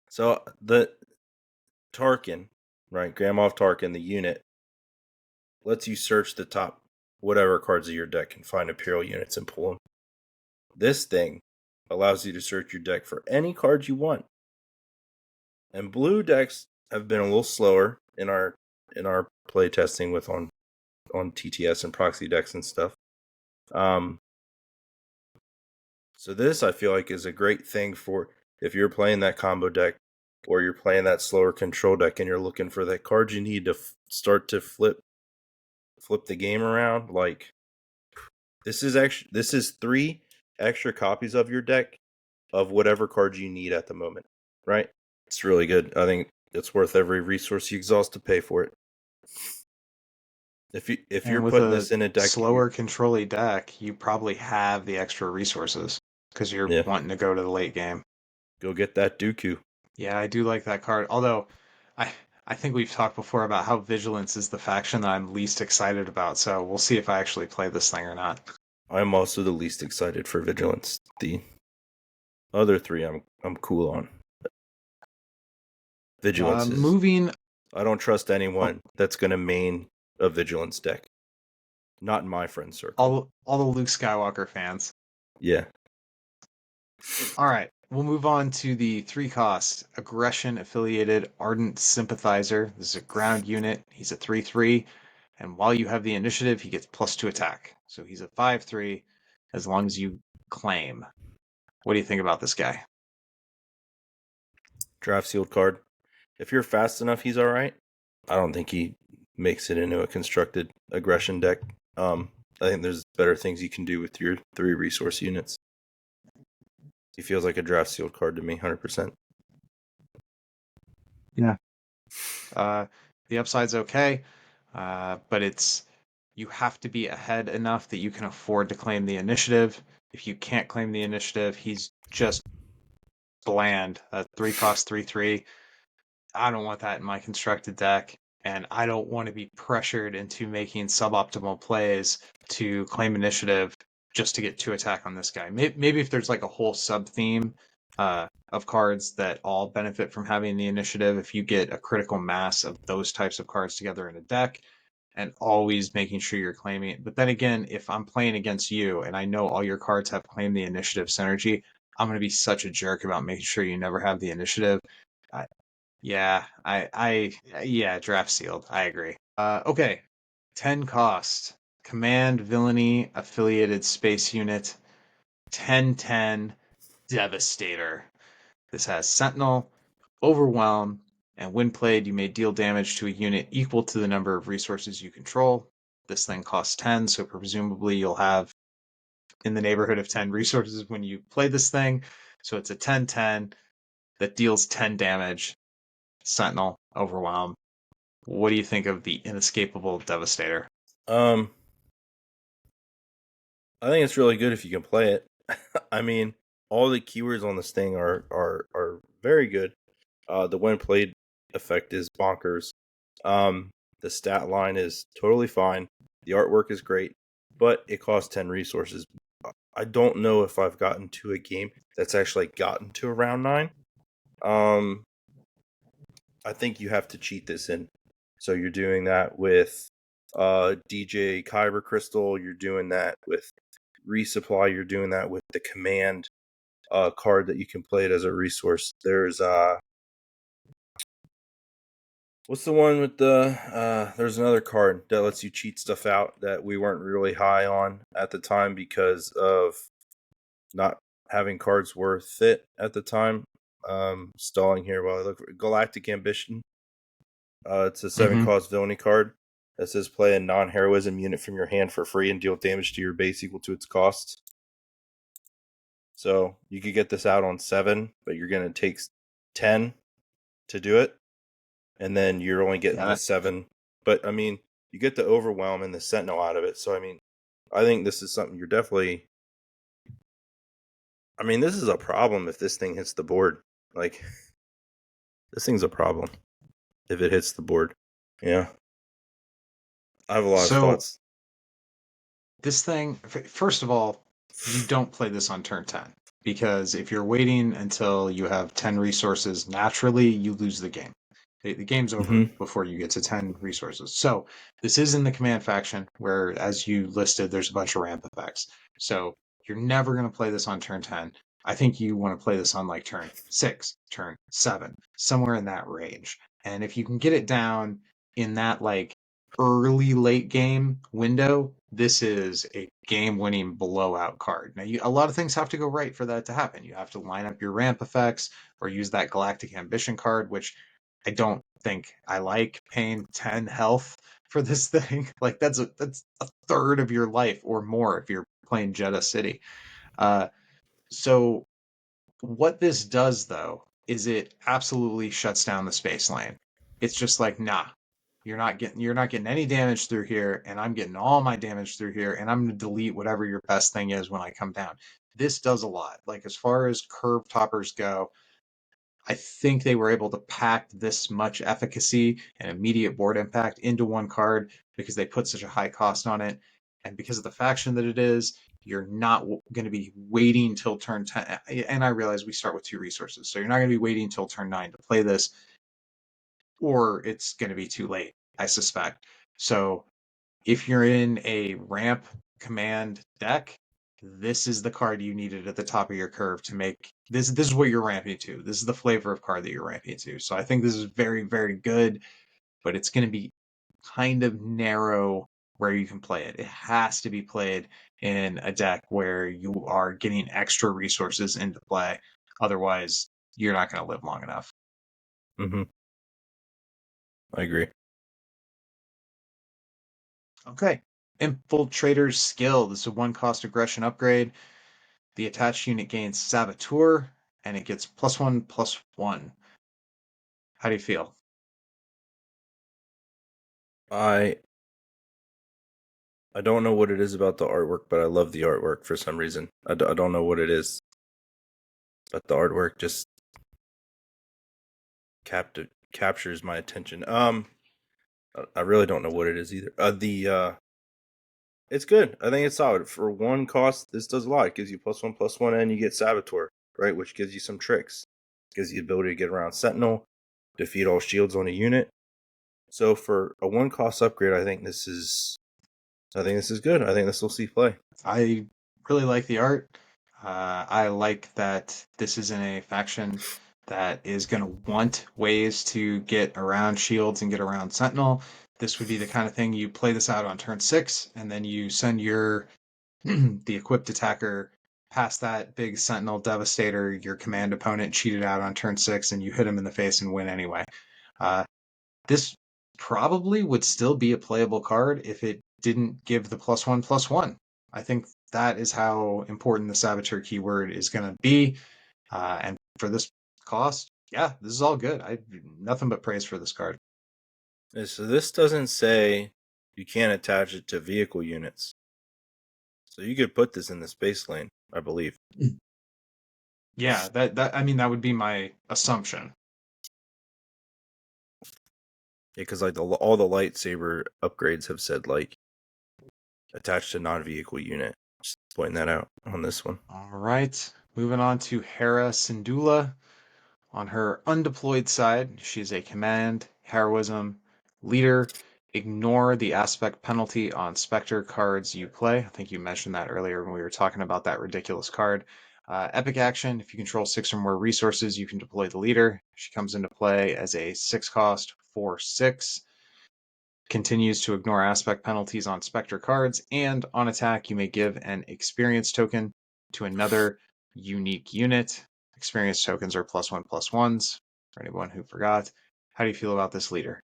so the Tarkin, right? Grand Moff Tarkin, the unit, lets you search the top whatever cards of your deck and find Imperial units and pull them. This thing allows you to search your deck for any cards you want. And blue decks have been a little slower in our play testing with on TTS and proxy decks and stuff. So this I feel like is a great thing for if you're playing that combo deck or you're playing that slower control deck and you're looking for that card you need to start to flip the game around. Like this is 3 extra copies of your deck of whatever cards you need at the moment, right? It's really good. I think it's worth every resource you exhaust to pay for it. If you're with putting this in a deck, slower control-y deck, you probably have the extra resources because you're wanting to go to the late game. Go get that Dooku. Yeah, I do like that card. Although, I think we've talked before about how Vigilance is the faction that I'm least excited about. So we'll see if I actually play this thing or not. I'm also the least excited for Vigilance. The other 3 I'm cool on. Vigilance is moving. I don't trust anyone that's going to main a Vigilance deck. Not in my friend circle. All the Luke Skywalker fans. Yeah. All right. We'll move on to the 3-cost Aggression affiliated Ardent Sympathizer. This is a ground unit. He's a 3/3. And while you have the initiative, he gets +2 attack. So he's a 5/3 as long as you claim. What do you think about this guy? Draft sealed card. If you're fast enough, he's alright. I don't think he makes it into a constructed aggression deck. I think there's better things you can do with your 3 resource units. He feels like a draft sealed card to me, 100%. Yeah. The upside's okay, but you have to be ahead enough that you can afford to claim the initiative. If you can't claim the initiative, he's just bland. 3-cost 3/3. I don't want that in my constructed deck, and I don't want to be pressured into making suboptimal plays to claim initiative just to get 2 attack on this guy. Maybe if there's like a whole sub theme of cards that all benefit from having the initiative, if you get a critical mass of those types of cards together in a deck, and always making sure you're claiming it. But then again, if I'm playing against you and I know all your cards have claim the initiative synergy, I'm going to be such a jerk about making sure you never have the initiative. Yeah, draft sealed. I agree. Okay. 10 cost. Command Villainy affiliated space unit. 10/10 Devastator. This has Sentinel, Overwhelm, and when played, you may deal damage to a unit equal to the number of resources you control. This thing costs 10, so presumably you'll have in the neighborhood of 10 resources when you play this thing. So it's a 10/10 that deals 10 damage. Sentinel, Overwhelm. What do you think of the inescapable Devastator? I think it's really good if you can play it. I mean, all the keywords on this thing are very good. The when played effect is bonkers. The stat line is totally fine. The artwork is great, but it costs 10 resources. I don't know if I've gotten to a game that's actually gotten to a round 9. I think you have to cheat this in. So you're doing that with DJ Kyber Crystal, you're doing that with Resupply, you're doing that with the command card that you can play it as a resource. There's What's the one with the there's another card that lets you cheat stuff out that we weren't really high on at the time because of not having cards worth it at the time. Stalling here while I look for Galactic Ambition. It's a 7-cost villainy card that says play a non-heroism unit from your hand for free and deal damage to your base equal to its cost. So you could get this out on 7, but you're going to take 10 to do it. And then you're only getting the 7. But, I mean, you get the Overwhelm and the Sentinel out of it. So, I mean, I think this is something you're definitely... I mean, this is a problem if this thing hits the board. Like, this thing's a problem if it hits the board. Yeah. I have a lot of thoughts. This thing, first of all, you don't play this on turn 10. Because if you're waiting until you have 10 resources naturally, you lose the game. The game's over before you get to 10 resources. So this is in the command faction where, as you listed, there's a bunch of ramp effects. So you're never going to play this on turn 10. I think you want to play this on like turn 6, turn 7, somewhere in that range. And if you can get it down in that like early late game window, this is a game-winning blowout card. Now, a lot of things have to go right for that to happen. You have to line up your ramp effects or use that Galactic Ambition card, which I don't think I like. Paying 10 health for this thing. Like that's a third of your life or more if you're playing Jeddah City. So what this does though is it absolutely shuts down the space lane. It's just like, nah, you're not getting any damage through here, and I'm getting all my damage through here, and I'm going to delete whatever your best thing is when I come down. This does a lot. Like as far as curve toppers go, I think they were able to pack this much efficacy and immediate board impact into one card because they put such a high cost on it. And because of the faction that it is, you're not going to be waiting till turn 10. And I realize we start with 2 resources. So you're not going to be waiting till turn 9 to play this, or it's going to be too late, I suspect. So if you're in a ramp command deck, this is the card you needed at the top of your curve to make this. This is what you're ramping to. This is the flavor of card that you're ramping to. So I think this is very, very good, but it's going to be kind of narrow where you can play it. It has to be played in a deck where you are getting extra resources into play. Otherwise, you're not going to live long enough. I agree. Okay. Infiltrator's Skill. This is a 1-cost aggression upgrade. The attached unit gains Saboteur, and it gets +1/+1. How do you feel? I don't know what it is about the artwork, but I love the artwork for some reason. I don't know what it is, but the artwork just captures my attention. I really don't know what it is either. It's good. I think it's solid. For 1 cost, this does a lot. It gives you +1/+1, and you get Saboteur, right? Which gives you some tricks. Gives you the ability to get around Sentinel, defeat all shields on a unit. So for a 1-cost upgrade, I think this is good. I think this will see play. I really like the art. I like that this is in a faction that is going to want ways to get around shields and get around Sentinel. This would be the kind of thing you play this out on turn 6, and then you send your the equipped attacker past that big Sentinel Devastator, your command opponent cheated out on turn 6, and you hit him in the face and win anyway. This probably would still be a playable card if it didn't give the +1/+1. I think that is how important the Saboteur keyword is going to be. And for this cost, yeah, this is all good. I nothing but praise for this card. So this doesn't say you can't attach it to vehicle units. So you could put this in the space lane, I believe. Yeah, that would be my assumption. Yeah, because like all the lightsaber upgrades have said like attached to non-vehicle unit. Just pointing that out on this one. All right, moving on to Hera Syndulla. On her undeployed side, she's a command, heroism, leader. Ignore the aspect penalty on Spectre cards you play. I think you mentioned that earlier when we were talking about that ridiculous card. Epic action, if you control 6 or more resources, you can deploy the leader. She comes into play as a 6-cost, 4/6. Continues to ignore aspect penalties on Spectre cards, and on attack, you may give an experience token to another unique unit. Experience tokens are +1/+1s, for anyone who forgot. How do you feel about this leader?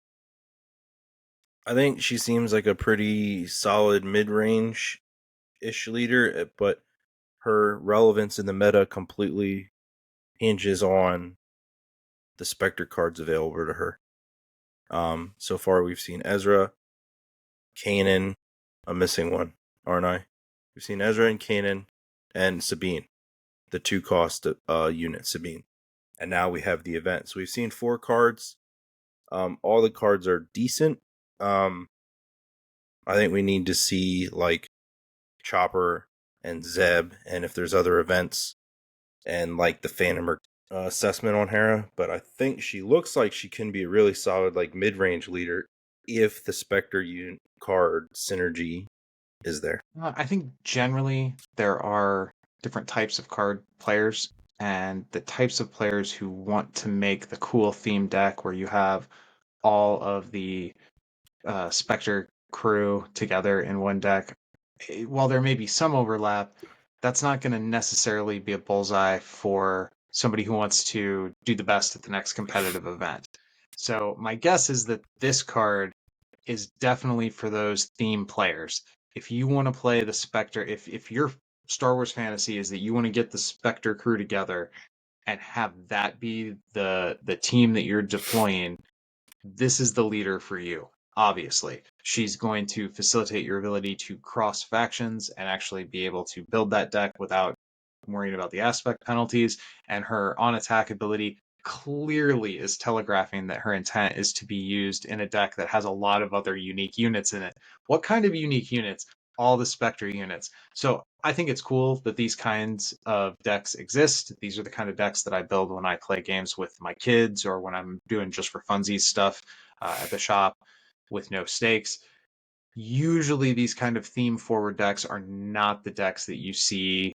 I think she seems like a pretty solid mid-range-ish leader, but her relevance in the meta completely hinges on the Spectre cards available to her. So far we've seen Ezra, Kanan, I'm missing one, aren't I? We've seen Ezra and Kanan and Sabine, the 2-cost unit Sabine. And now we have the event. So we've seen 4 cards. All the cards are decent. I think we need to see like Chopper and Zeb, and if there's other events, and like the Phantom assessment on Hera. But I think she looks like she can be a really solid like mid-range leader if the Spectre unit card synergy is there. I think generally there are different types of card players, and the types of players who want to make the cool theme deck where you have all of the Spectre crew together in one deck. While there may be some overlap, that's not going to necessarily be a bullseye for somebody who wants to do the best at the next competitive event. So my guess is that this card is definitely for those theme players. If you want to play the Spectre, if your Star Wars fantasy is that you want to get the Spectre crew together and have that be the team that you're deploying, this is the leader for you. Obviously, she's going to facilitate your ability to cross factions and actually be able to build that deck without worrying about the aspect penalties. And her on attack ability clearly is telegraphing that her intent is to be used in a deck that has a lot of other unique units in it. What kind of unique units? All the Spectre units. So I think it's cool that these kinds of decks exist. These are the kind of decks that I build when I play games with my kids or when I'm doing just for funsies stuff at the shop with no stakes. Usually these kind of theme forward decks are not the decks that you see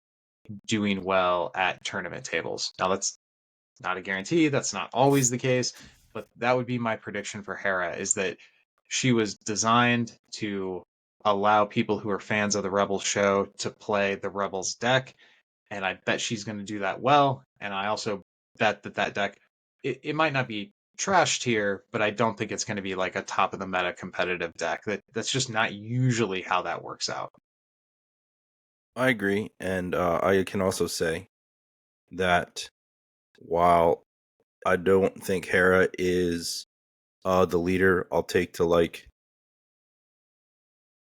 doing well at tournament tables. Now that's not a guarantee, that's not always the case, but that would be my prediction for Hera, is that she was designed to allow people who are fans of the Rebels show to play the Rebels deck, and I bet she's going to do that well. And I also bet that deck, it might not be trash tier, but I don't think it's going to be like a top of the meta competitive deck. That's just not usually how that works out. I agree, and I can also say that while I don't think Hera is the leader I'll take to like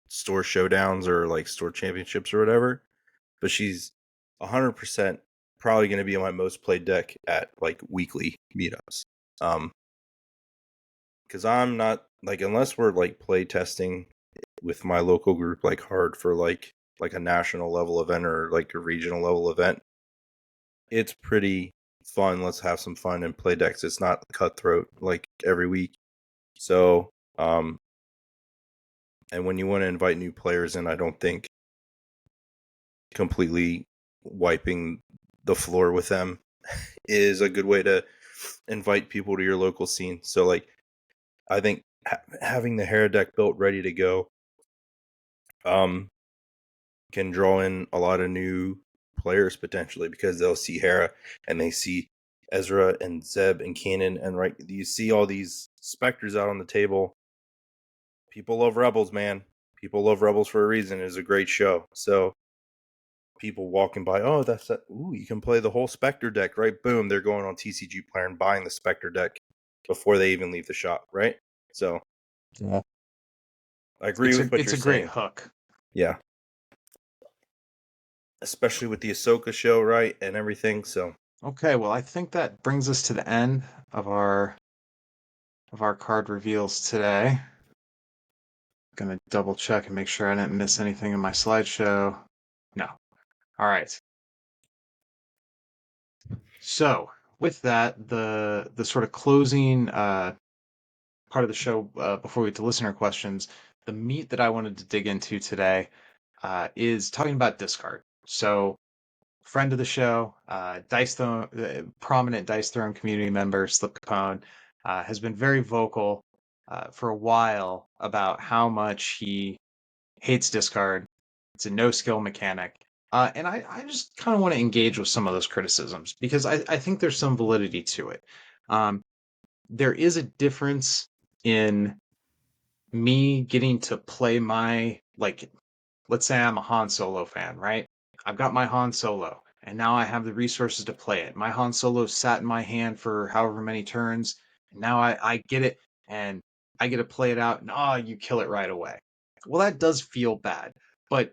store showdowns or like store championships or whatever, but she's 100% probably going to be on my most played deck at like weekly meetups. Because I'm not like, unless we're like play testing with my local group like hard for like a national level event or like a regional level event, it's pretty fun. Let's have some fun and play decks. It's not cutthroat like every week. So and when you want to invite new players in, I don't think completely wiping the floor with them is a good way to invite people to your local scene. So like I think having the Hera deck built ready to go can draw in a lot of new players potentially, because they'll see Hera and they see Ezra and Zeb and Kanan, and right, you see all these Spectres out on the table. People love Rebels, man. People love Rebels for a reason. It's a great show. So people walking by, oh, that's that. Ooh, you can play the whole Spectre deck, right? Boom, they're going on TCG Player and buying the Spectre deck before they even leave the shop, right? So yeah, I agree with what you're saying. It's a great hook. Yeah. Especially with the Ahsoka show, right? And everything. So Okay, well, I think that brings us to the end of our card reveals today. Gonna double check and make sure I didn't miss anything in my slideshow. No. All right. So with that, the sort of closing part of the show before we get to listener questions, the meat that I wanted to dig into today is talking about discard. So friend of the show, prominent Dice Throne community member, Slip Capone, has been very vocal for a while about how much he hates discard. It's a no skill mechanic. And I just kind of want to engage with some of those criticisms because I think there's some validity to it. There is a difference in me getting to play my, like, let's say I'm a Han Solo fan, right? I've got my Han Solo, and now I have the resources to play it. My Han Solo sat in my hand for however many turns, and now I get it, and I get to play it out, and you kill it right away. Well, that does feel bad, but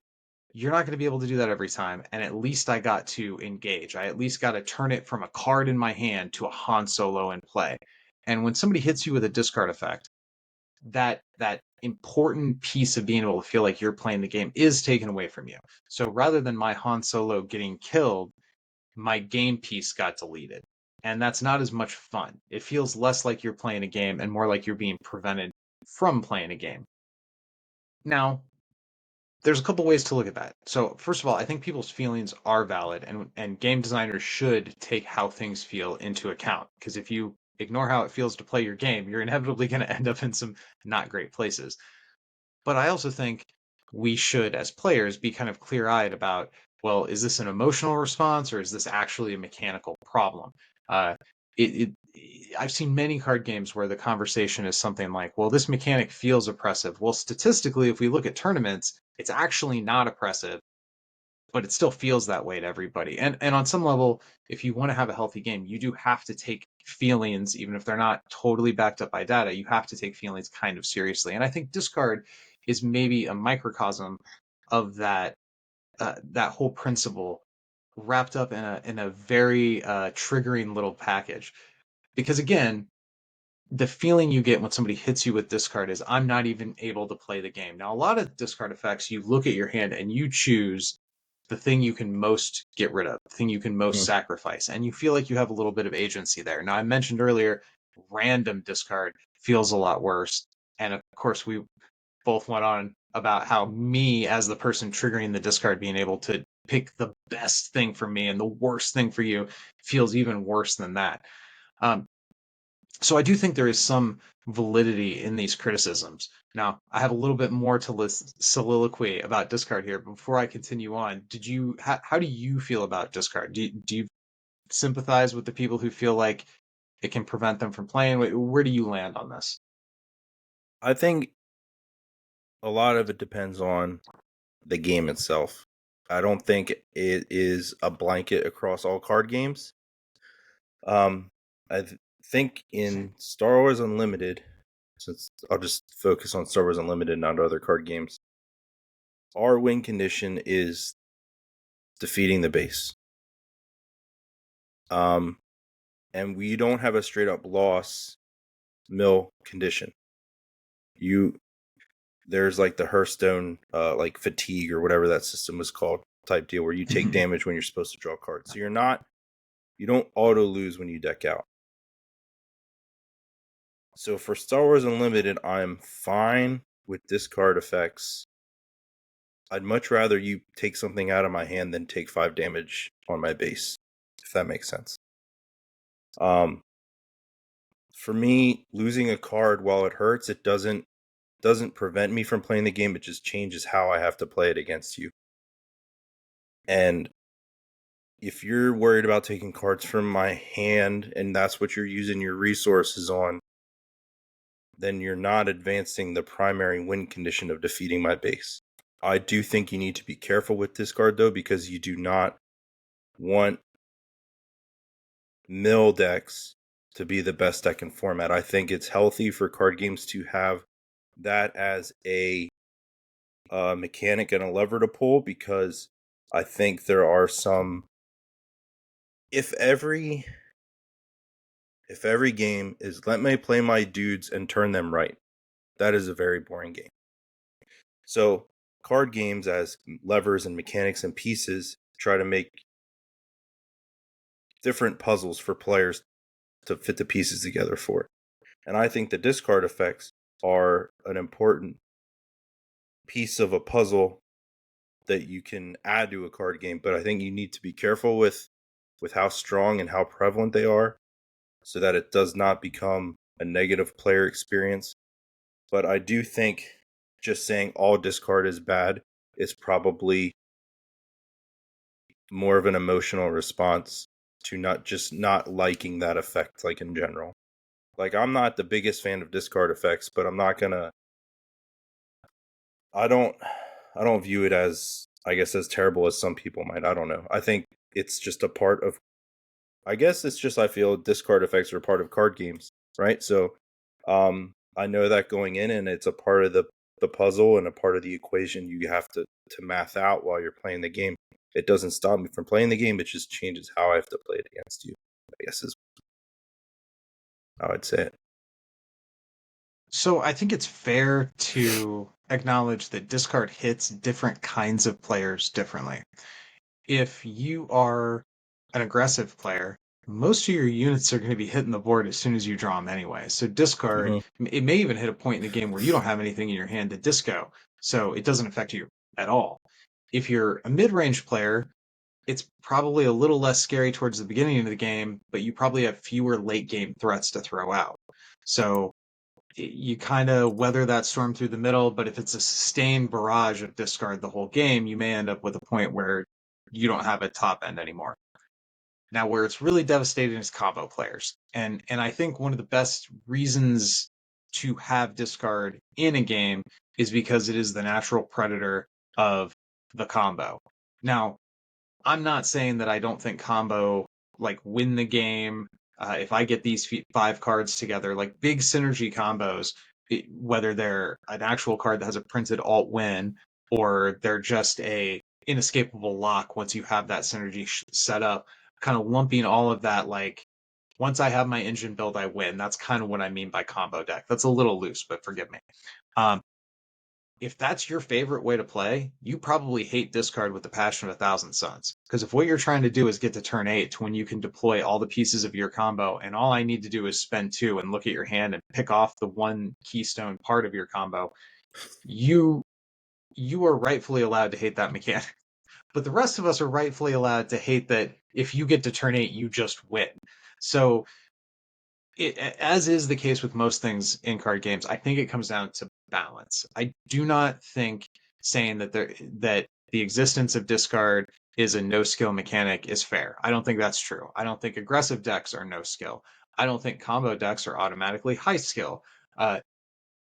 you're not going to be able to do that every time, and at least I got to engage. I at least got to turn it from a card in my hand to a Han Solo in play. And when somebody hits you with a discard effect, that important piece of being able to feel like you're playing the game is taken away from you. So rather than my Han Solo getting killed, my game piece got deleted. And that's not as much fun. It feels less like you're playing a game and more like you're being prevented from playing a game. Now, there's a couple ways to look at that. So first of all, I think people's feelings are valid, and game designers should take how things feel into account. Because if you ignore how it feels to play your game, you're inevitably going to end up in some not great places. But I also think we should, as players, be kind of clear-eyed about, well, is this an emotional response or is this actually a mechanical problem? Uh, I've seen many card games where the conversation is something like, well, this mechanic feels oppressive. Well, statistically, if we look at tournaments, it's actually not oppressive, but it still feels that way to everybody. And on some level, if you want to have a healthy game, you do have to take feelings, even if they're not totally backed up by data, you have to take feelings kind of seriously. And I think discard is maybe a microcosm of that whole principle wrapped up in a very triggering little package. Because again, the feeling you get when somebody hits you with discard is I'm not even able to play the game. Now, a lot of discard effects, you look at your hand and you choose the thing you can most get rid of, the thing you can most sacrifice, and you feel like you have a little bit of agency there. Now, I mentioned earlier, random discard feels a lot worse. And of course, we both went on about how me, as the person triggering the discard, being able to pick the best thing for me and the worst thing for you feels even worse than that. Um, so I do think there is some validity in these criticisms. Now, I have a little bit more to list soliloquy about discard here. But before I continue on, how do you feel about discard? Do you sympathize with the people who feel like it can prevent them from playing? Where do you land on this? I think a lot of it depends on the game itself. I don't think it is a blanket across all card games. I think in Star Wars Unlimited, since I'll just focus on Star Wars Unlimited, not other card games, our win condition is defeating the base. And we don't have a straight up loss mill condition. There's like the Hearthstone, like fatigue or whatever that system was called type deal where you take damage when you're supposed to draw cards. So you don't auto lose when you deck out. So for Star Wars Unlimited, I'm fine with discard effects. I'd much rather you take something out of my hand than take 5 damage on my base, if that makes sense. For me, losing a card while it hurts, it doesn't prevent me from playing the game. It just changes how I have to play it against you. And if you're worried about taking cards from my hand and that's what you're using your resources on, then you're not advancing the primary win condition of defeating my base. I do think you need to be careful with discard though, because you do not want mill decks to be the best deck in format. I think it's healthy for card games to have that as a mechanic and a lever to pull, because I think there are some. If every game is let me play my dudes and turn them right, that is a very boring game. So card games as levers and mechanics and pieces try to make different puzzles for players to fit the pieces together for. And I think the discard effects are an important piece of a puzzle that you can add to a card game, but I think you need to be careful with how strong and how prevalent they are so that it does not become a negative player experience. but I do think just saying all discard is bad is probably more of an emotional response to not liking that effect, like in general. Like, I'm not the biggest fan of discard effects, but I'm not gonna. I don't view it as, I guess, as terrible as some people might. I don't know. I think it's just a part of. I guess it's just, I feel discard effects are part of card games, right? So, I know that going in, and it's a part of the puzzle and a part of the equation you have to math out while you're playing the game. It doesn't stop me from playing the game. It just changes how I have to play it against you, I guess is how I'd say it. So I think it's fair to acknowledge that discard hits different kinds of players differently. If you are an aggressive player, most of your units are going to be hitting the board as soon as you draw them anyway. So discard, it may even hit a point in the game where you don't have anything in your hand to disco, so it doesn't affect you at all. If you're a mid-range player, it's probably a little less scary towards the beginning of the game, but you probably have fewer late game threats to throw out. So you kind of weather that storm through the middle, but if it's a sustained barrage of discard the whole game, you may end up with a point where you don't have a top end anymore. Now, where it's really devastating is combo players. And I think one of the best reasons to have discard in a game is because it is the natural predator of the combo. Now, I'm not saying that I don't think combo like win the game. If I get these 5 cards together, like big synergy combos, whether they're an actual card that has a printed alt win or they're just a inescapable lock once you have that synergy set up, kind of lumping all of that, like once I have my engine build, I win. That's kind of what I mean by combo deck. That's a little loose, but forgive me. If that's your favorite way to play, you probably hate discard with the passion of 1,000 suns. Because if what you're trying to do is get to turn 8 to when you can deploy all the pieces of your combo, and all I need to do is spend 2 and look at your hand and pick off the one keystone part of your combo, you are rightfully allowed to hate that mechanic. But the rest of us are rightfully allowed to hate that if you get to turn 8, you just win. So as is the case with most things in card games, I think it comes down to balance. I do not think saying that the existence of discard is a no skill mechanic is fair. I don't think that's true. I don't think aggressive decks are no skill. I don't think combo decks are automatically high skill.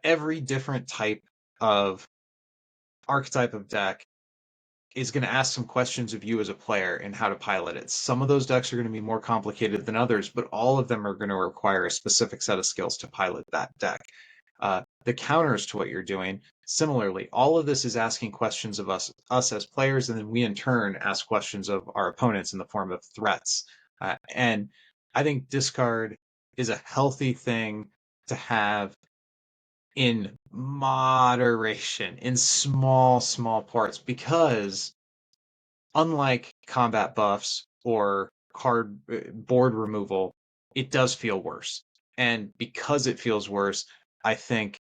Every different type of archetype of deck is going to ask some questions of you as a player and how to pilot it. Some of those decks are going to be more complicated than others, but all of them are going to require a specific set of skills to pilot that deck. The counters to what you're doing, similarly, all of this is asking questions of us as players, and then we in turn ask questions of our opponents in the form of threats. And I think discard is a healthy thing to have in moderation, in small parts, because unlike combat buffs or card board removal, it does feel worse. And because it feels worse, I think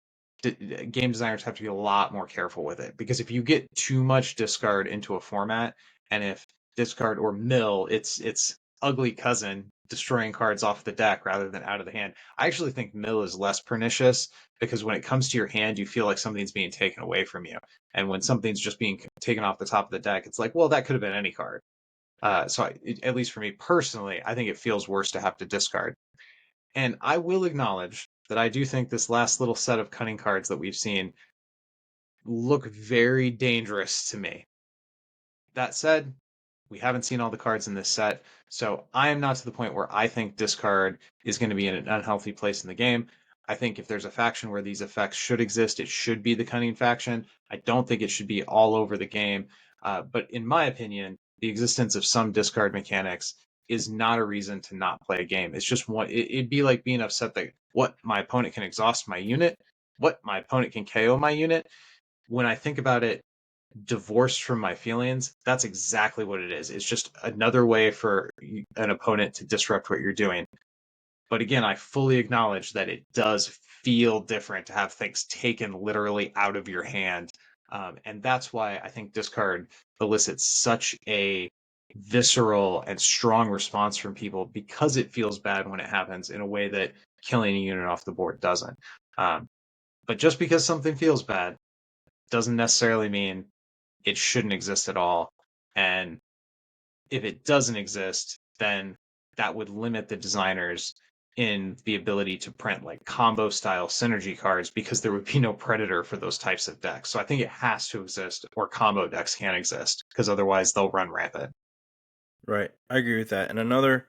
game designers have to be a lot more careful with it. Because if you get too much discard into a format, and if discard or mill, it's ugly cousin destroying cards off the deck rather than out of the hand. I actually think mill is less pernicious because when it comes to your hand, you feel like something's being taken away from you. And when something's just being taken off the top of the deck, it's like, well, that could have been any card. At least for me personally, I think it feels worse to have to discard. And I will acknowledge that I do think this last little set of cunning cards that we've seen look very dangerous to me. That said, we haven't seen all the cards in this set, so I am not to the point where I think discard is going to be in an unhealthy place in the game. I think if there's a faction where these effects should exist, it should be the cunning faction. I don't think it should be all over the game. But in my opinion, the existence of some discard mechanics is not a reason to not play a game. It's just one. It'd be like being upset that what my opponent can exhaust my unit, what my opponent can KO my unit. When I think about it, divorced from my feelings, that's exactly what it is. It's just another way for an opponent to disrupt what you're doing. But again, I fully acknowledge that it does feel different to have things taken literally out of your hand. And that's why I think discard elicits such a visceral and strong response from people, because it feels bad when it happens in a way that killing a unit off the board doesn't. But just because something feels bad doesn't necessarily mean it shouldn't exist at all. And if it doesn't exist, then that would limit the designers in the ability to print like combo style synergy cards because there would be no predator for those types of decks. So I think it has to exist, or combo decks can't exist, because otherwise they'll run rampant. Right. I agree with that. And another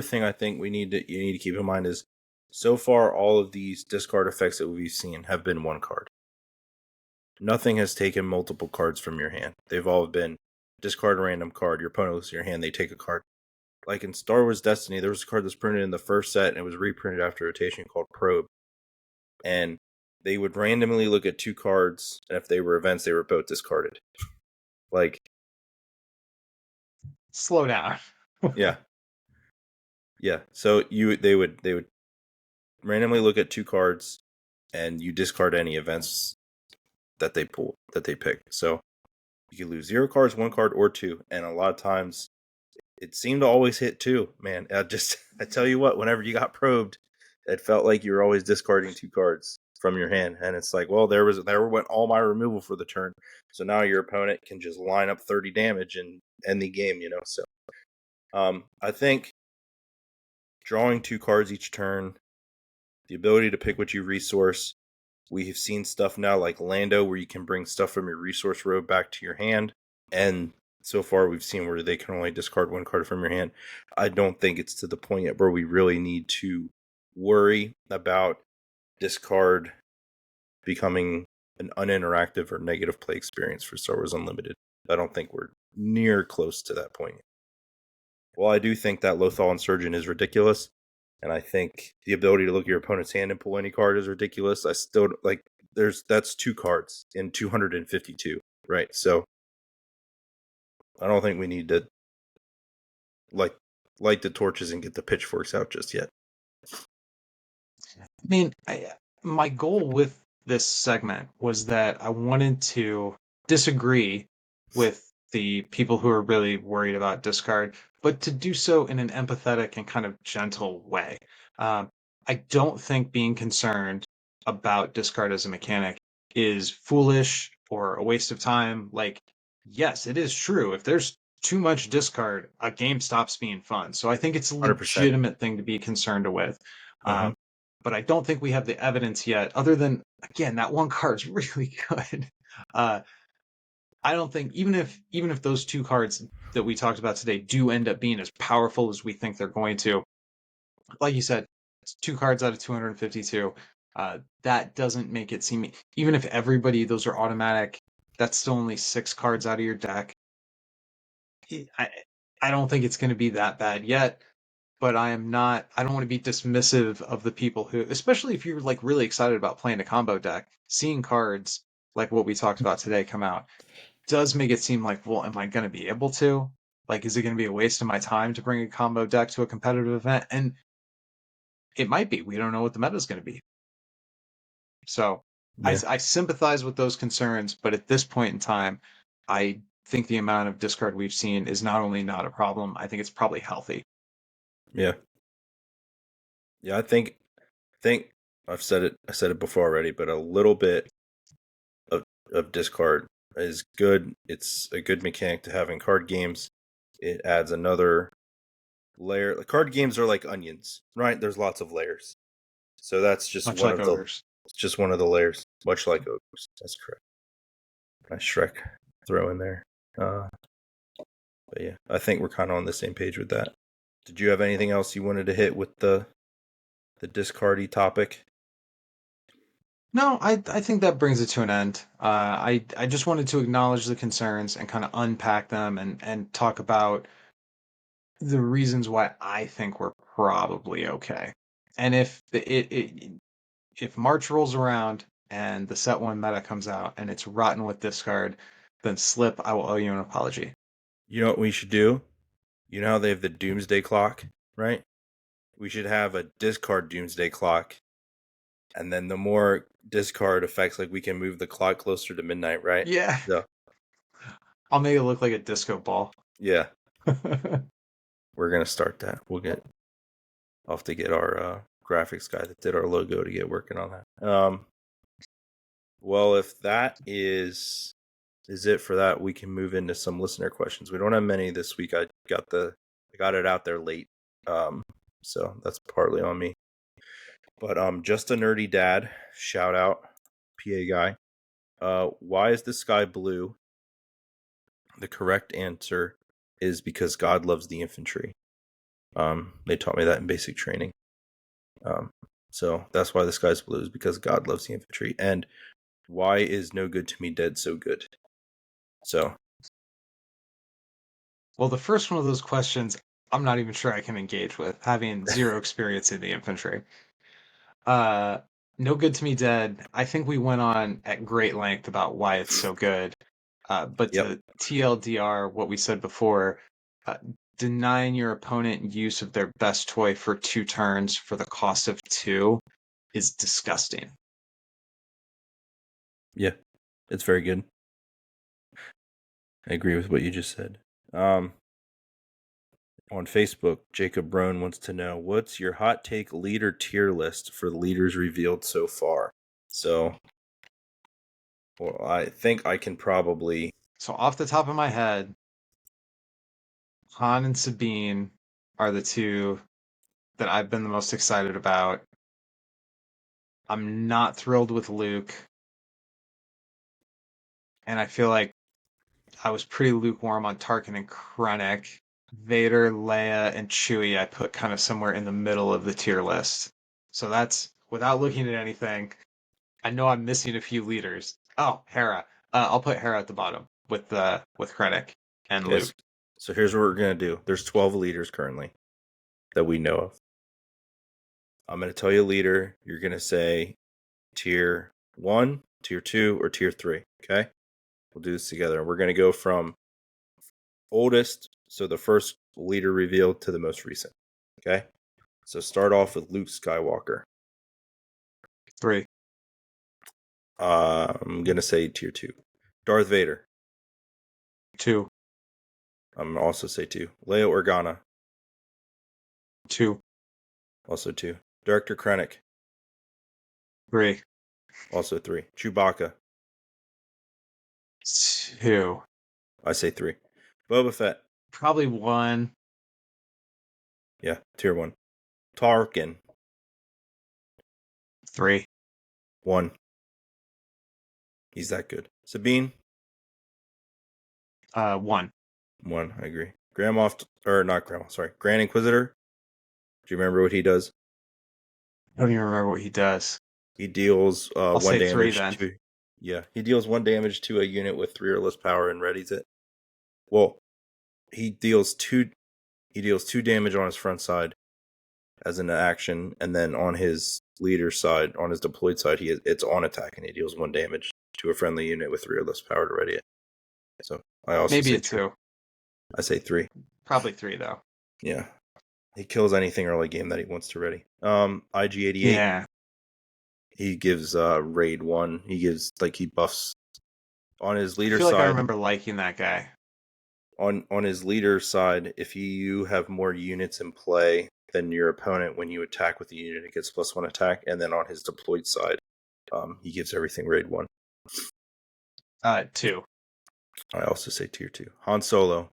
thing I think you need to keep in mind is so far all of these discard effects that we've seen have been one card. Nothing has taken multiple cards from your hand. They've all been discard a random card, your opponent looks at your hand, they take a card. Like in Star Wars Destiny, there was a card that's printed in the first set and it was reprinted after rotation called Probe. And they would randomly look at 2 cards, and if they were events, they were both discarded. Like, slow down. yeah. Yeah. So they would randomly look at 2 cards and you discard any events that they pick. So you could lose 0 cards, 1 card, or 2. And a lot of times it seemed to always hit 2, man. I tell you what, whenever you got probed, it felt like you were always discarding 2 cards from your hand. And it's like, well, there went all my removal for the turn. So now your opponent can just line up 30 damage and end the game, So I think drawing 2 cards each turn, the ability to pick what you resource. We have seen stuff now like Lando where you can bring stuff from your resource row back to your hand. And so far we've seen where they can only discard 1 card from your hand. I don't think it's to the point yet where we really need to worry about discard becoming an uninteractive or negative play experience for Star Wars Unlimited. I don't think we're near close to that point. Well, I do think that Lothal Insurgent is ridiculous. And I think the ability to look at your opponent's hand and pull any card is ridiculous. I still that's 2 cards in 252, right? So I don't think we need to light the torches and get the pitchforks out just yet. I mean, my goal with this segment was that I wanted to disagree with the people who are really worried about discard, but to do so in an empathetic and kind of gentle way. I don't think being concerned about discard as a mechanic is foolish or a waste of time. Like, yes, it is true. If there's too much discard, a game stops being fun. So I think it's a 100%. legitimate thing to be concerned with. But I don't think we have the evidence yet, other than, again, that 1 card's really good. I don't think, even if those 2 cards that we talked about today do end up being as powerful as we think they're going to, like you said, it's 2 cards out of 252. That doesn't make it seem, even if those are automatic, that's still only 6 cards out of your deck. I don't think it's going to be that bad yet. But I don't want to be dismissive of the people who, especially if you're like really excited about playing a combo deck, seeing cards like what we talked about today come out does make it seem like, well, am I going to be able to? Like, is it going to be a waste of my time to bring a combo deck to a competitive event? And it might be. We don't know what the meta is going to be. So yeah. I sympathize with those concerns, but at this point in time, I think the amount of discard we've seen is not only not a problem, I think it's probably healthy. Yeah. Yeah, I think I said it before already, but a little bit of discard is good. It's a good mechanic to have in card games. It adds another layer. The card games are like onions, right? There's lots of layers. So that's just much like ogres. It's just one of the layers, much like ogres. That's correct. Nice Shrek throw in there. But yeah, I think we're kind of on the same page with that. Did you have anything else you wanted to hit with the discardy topic? No, I think that brings it to an end. I just wanted to acknowledge the concerns and kind of unpack them and talk about the reasons why I think we're probably okay. And if if March rolls around and the set 1 meta comes out and it's rotten with discard, then Slip, I will owe you an apology. You know what we should do? You know how they have the Doomsday Clock, right? We should have a discard Doomsday Clock. And then the more discard effects, like we can move the clock closer to midnight, right? Yeah. So, I'll make it look like a disco ball. Yeah. We're going to start that. I'll have to get our graphics guy that did our logo to get working on that. Well, if that is it for that, we can move into some listener questions. We don't have many this week. I got it out there late, so that's partly on me. But just a nerdy dad. Shout out, PA guy. Why is the sky blue? The correct answer is because God loves the infantry. They taught me that in basic training. So that's why the sky's blue, is because God loves the infantry. And why is No Good to Me Dead so good? So, Well, the first one of those questions, I'm not even sure I can engage with, having zero experience in the infantry. No Good to Me Dead, I think we went on at great length about why it's so good. But yep. to TLDR, what we said before, denying your opponent use of their best toy for 2 turns for the cost of 2 is disgusting. Yeah, it's very good. I agree with what you just said. On Facebook, Jacob Brown wants to know, what's your hot take leader tier list for the leaders revealed so far? So, well, I think I can probably... So off the top of my head, Han and Sabine are the 2 that I've been the most excited about. I'm not thrilled with Luke. And I feel like I was pretty lukewarm on Tarkin and Krennic. Vader, Leia, and Chewie I put kind of somewhere in the middle of the tier list. So that's, without looking at anything, I know I'm missing a few leaders. Oh, Hera. I'll put Hera at the bottom with Krennic and Okay, Luke. so here's what we're going to do. There's 12 leaders currently that we know of. I'm going to tell you a leader. You're going to say tier 1, tier 2, or tier 3. Okay? We'll do this together. We're going to go from oldest, so the first leader revealed, to the most recent. Okay? So start off with Luke Skywalker. 3. I'm going to say tier 2. Darth Vader. 2. I'm going to also say 2. Leia Organa. 2. Also 2. Director Krennic. 3. Also 3. Chewbacca. 2. I say 3. Boba Fett. Probably 1. Yeah, tier 1. Tarkin. 3. 1. He's that good. Sabine. 1. 1, I agree. Grand Inquisitor. Do you remember what he does? I don't even remember what he does. He deals I'll 1 say damage 3 then. to... Yeah, he deals 1 damage to a unit with 3 or less power and readies it. Well, he deals 2 damage on his front side as an action, and then on his leader side, on his deployed side, it's on attack, and he deals 1 damage to a friendly unit with 3 or less power to ready it. So I also Maybe say a 2. I say 3. Probably 3 though. Yeah. He kills anything early game that he wants to ready. IG-88. Yeah. He gives raid 1. He gives, he buffs on his leader I feel side. like I remember liking that guy. On his leader side, if you have more units in play than your opponent when you attack with the unit, it gets +1 attack. And then on his deployed side, he gives everything raid 1. 2. I also say tier 2. Han Solo.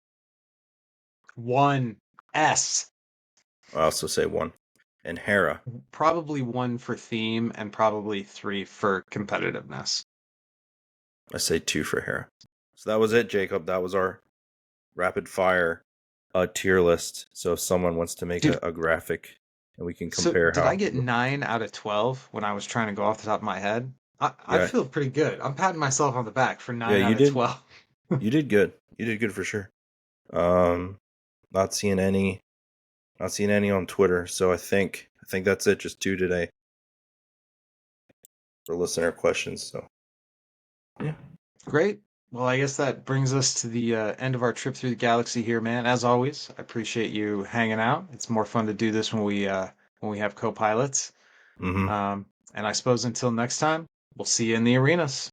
1. S. I also say 1. And Hera. Probably 1 for theme and probably 3 for competitiveness. I say 2 for Hera. So that was it, Jacob. That was our rapid fire tier list. So if someone wants to make a graphic and we can compare so did I get 9 out of 12 when I was trying to go off the top of my head? I Yeah. feel pretty good. I'm patting myself on the back for 9 Yeah, out you of did. 12. You did good. You did good for sure. Not seeing any on Twitter. So I think that's it. Just 2 today for listener questions. So yeah. Great. Well, I guess that brings us to the end of our trip through the galaxy here, man. As always, I appreciate you hanging out. It's more fun to do this when we have co-pilots. Mm-hmm. And I suppose until next time, we'll see you in the arenas.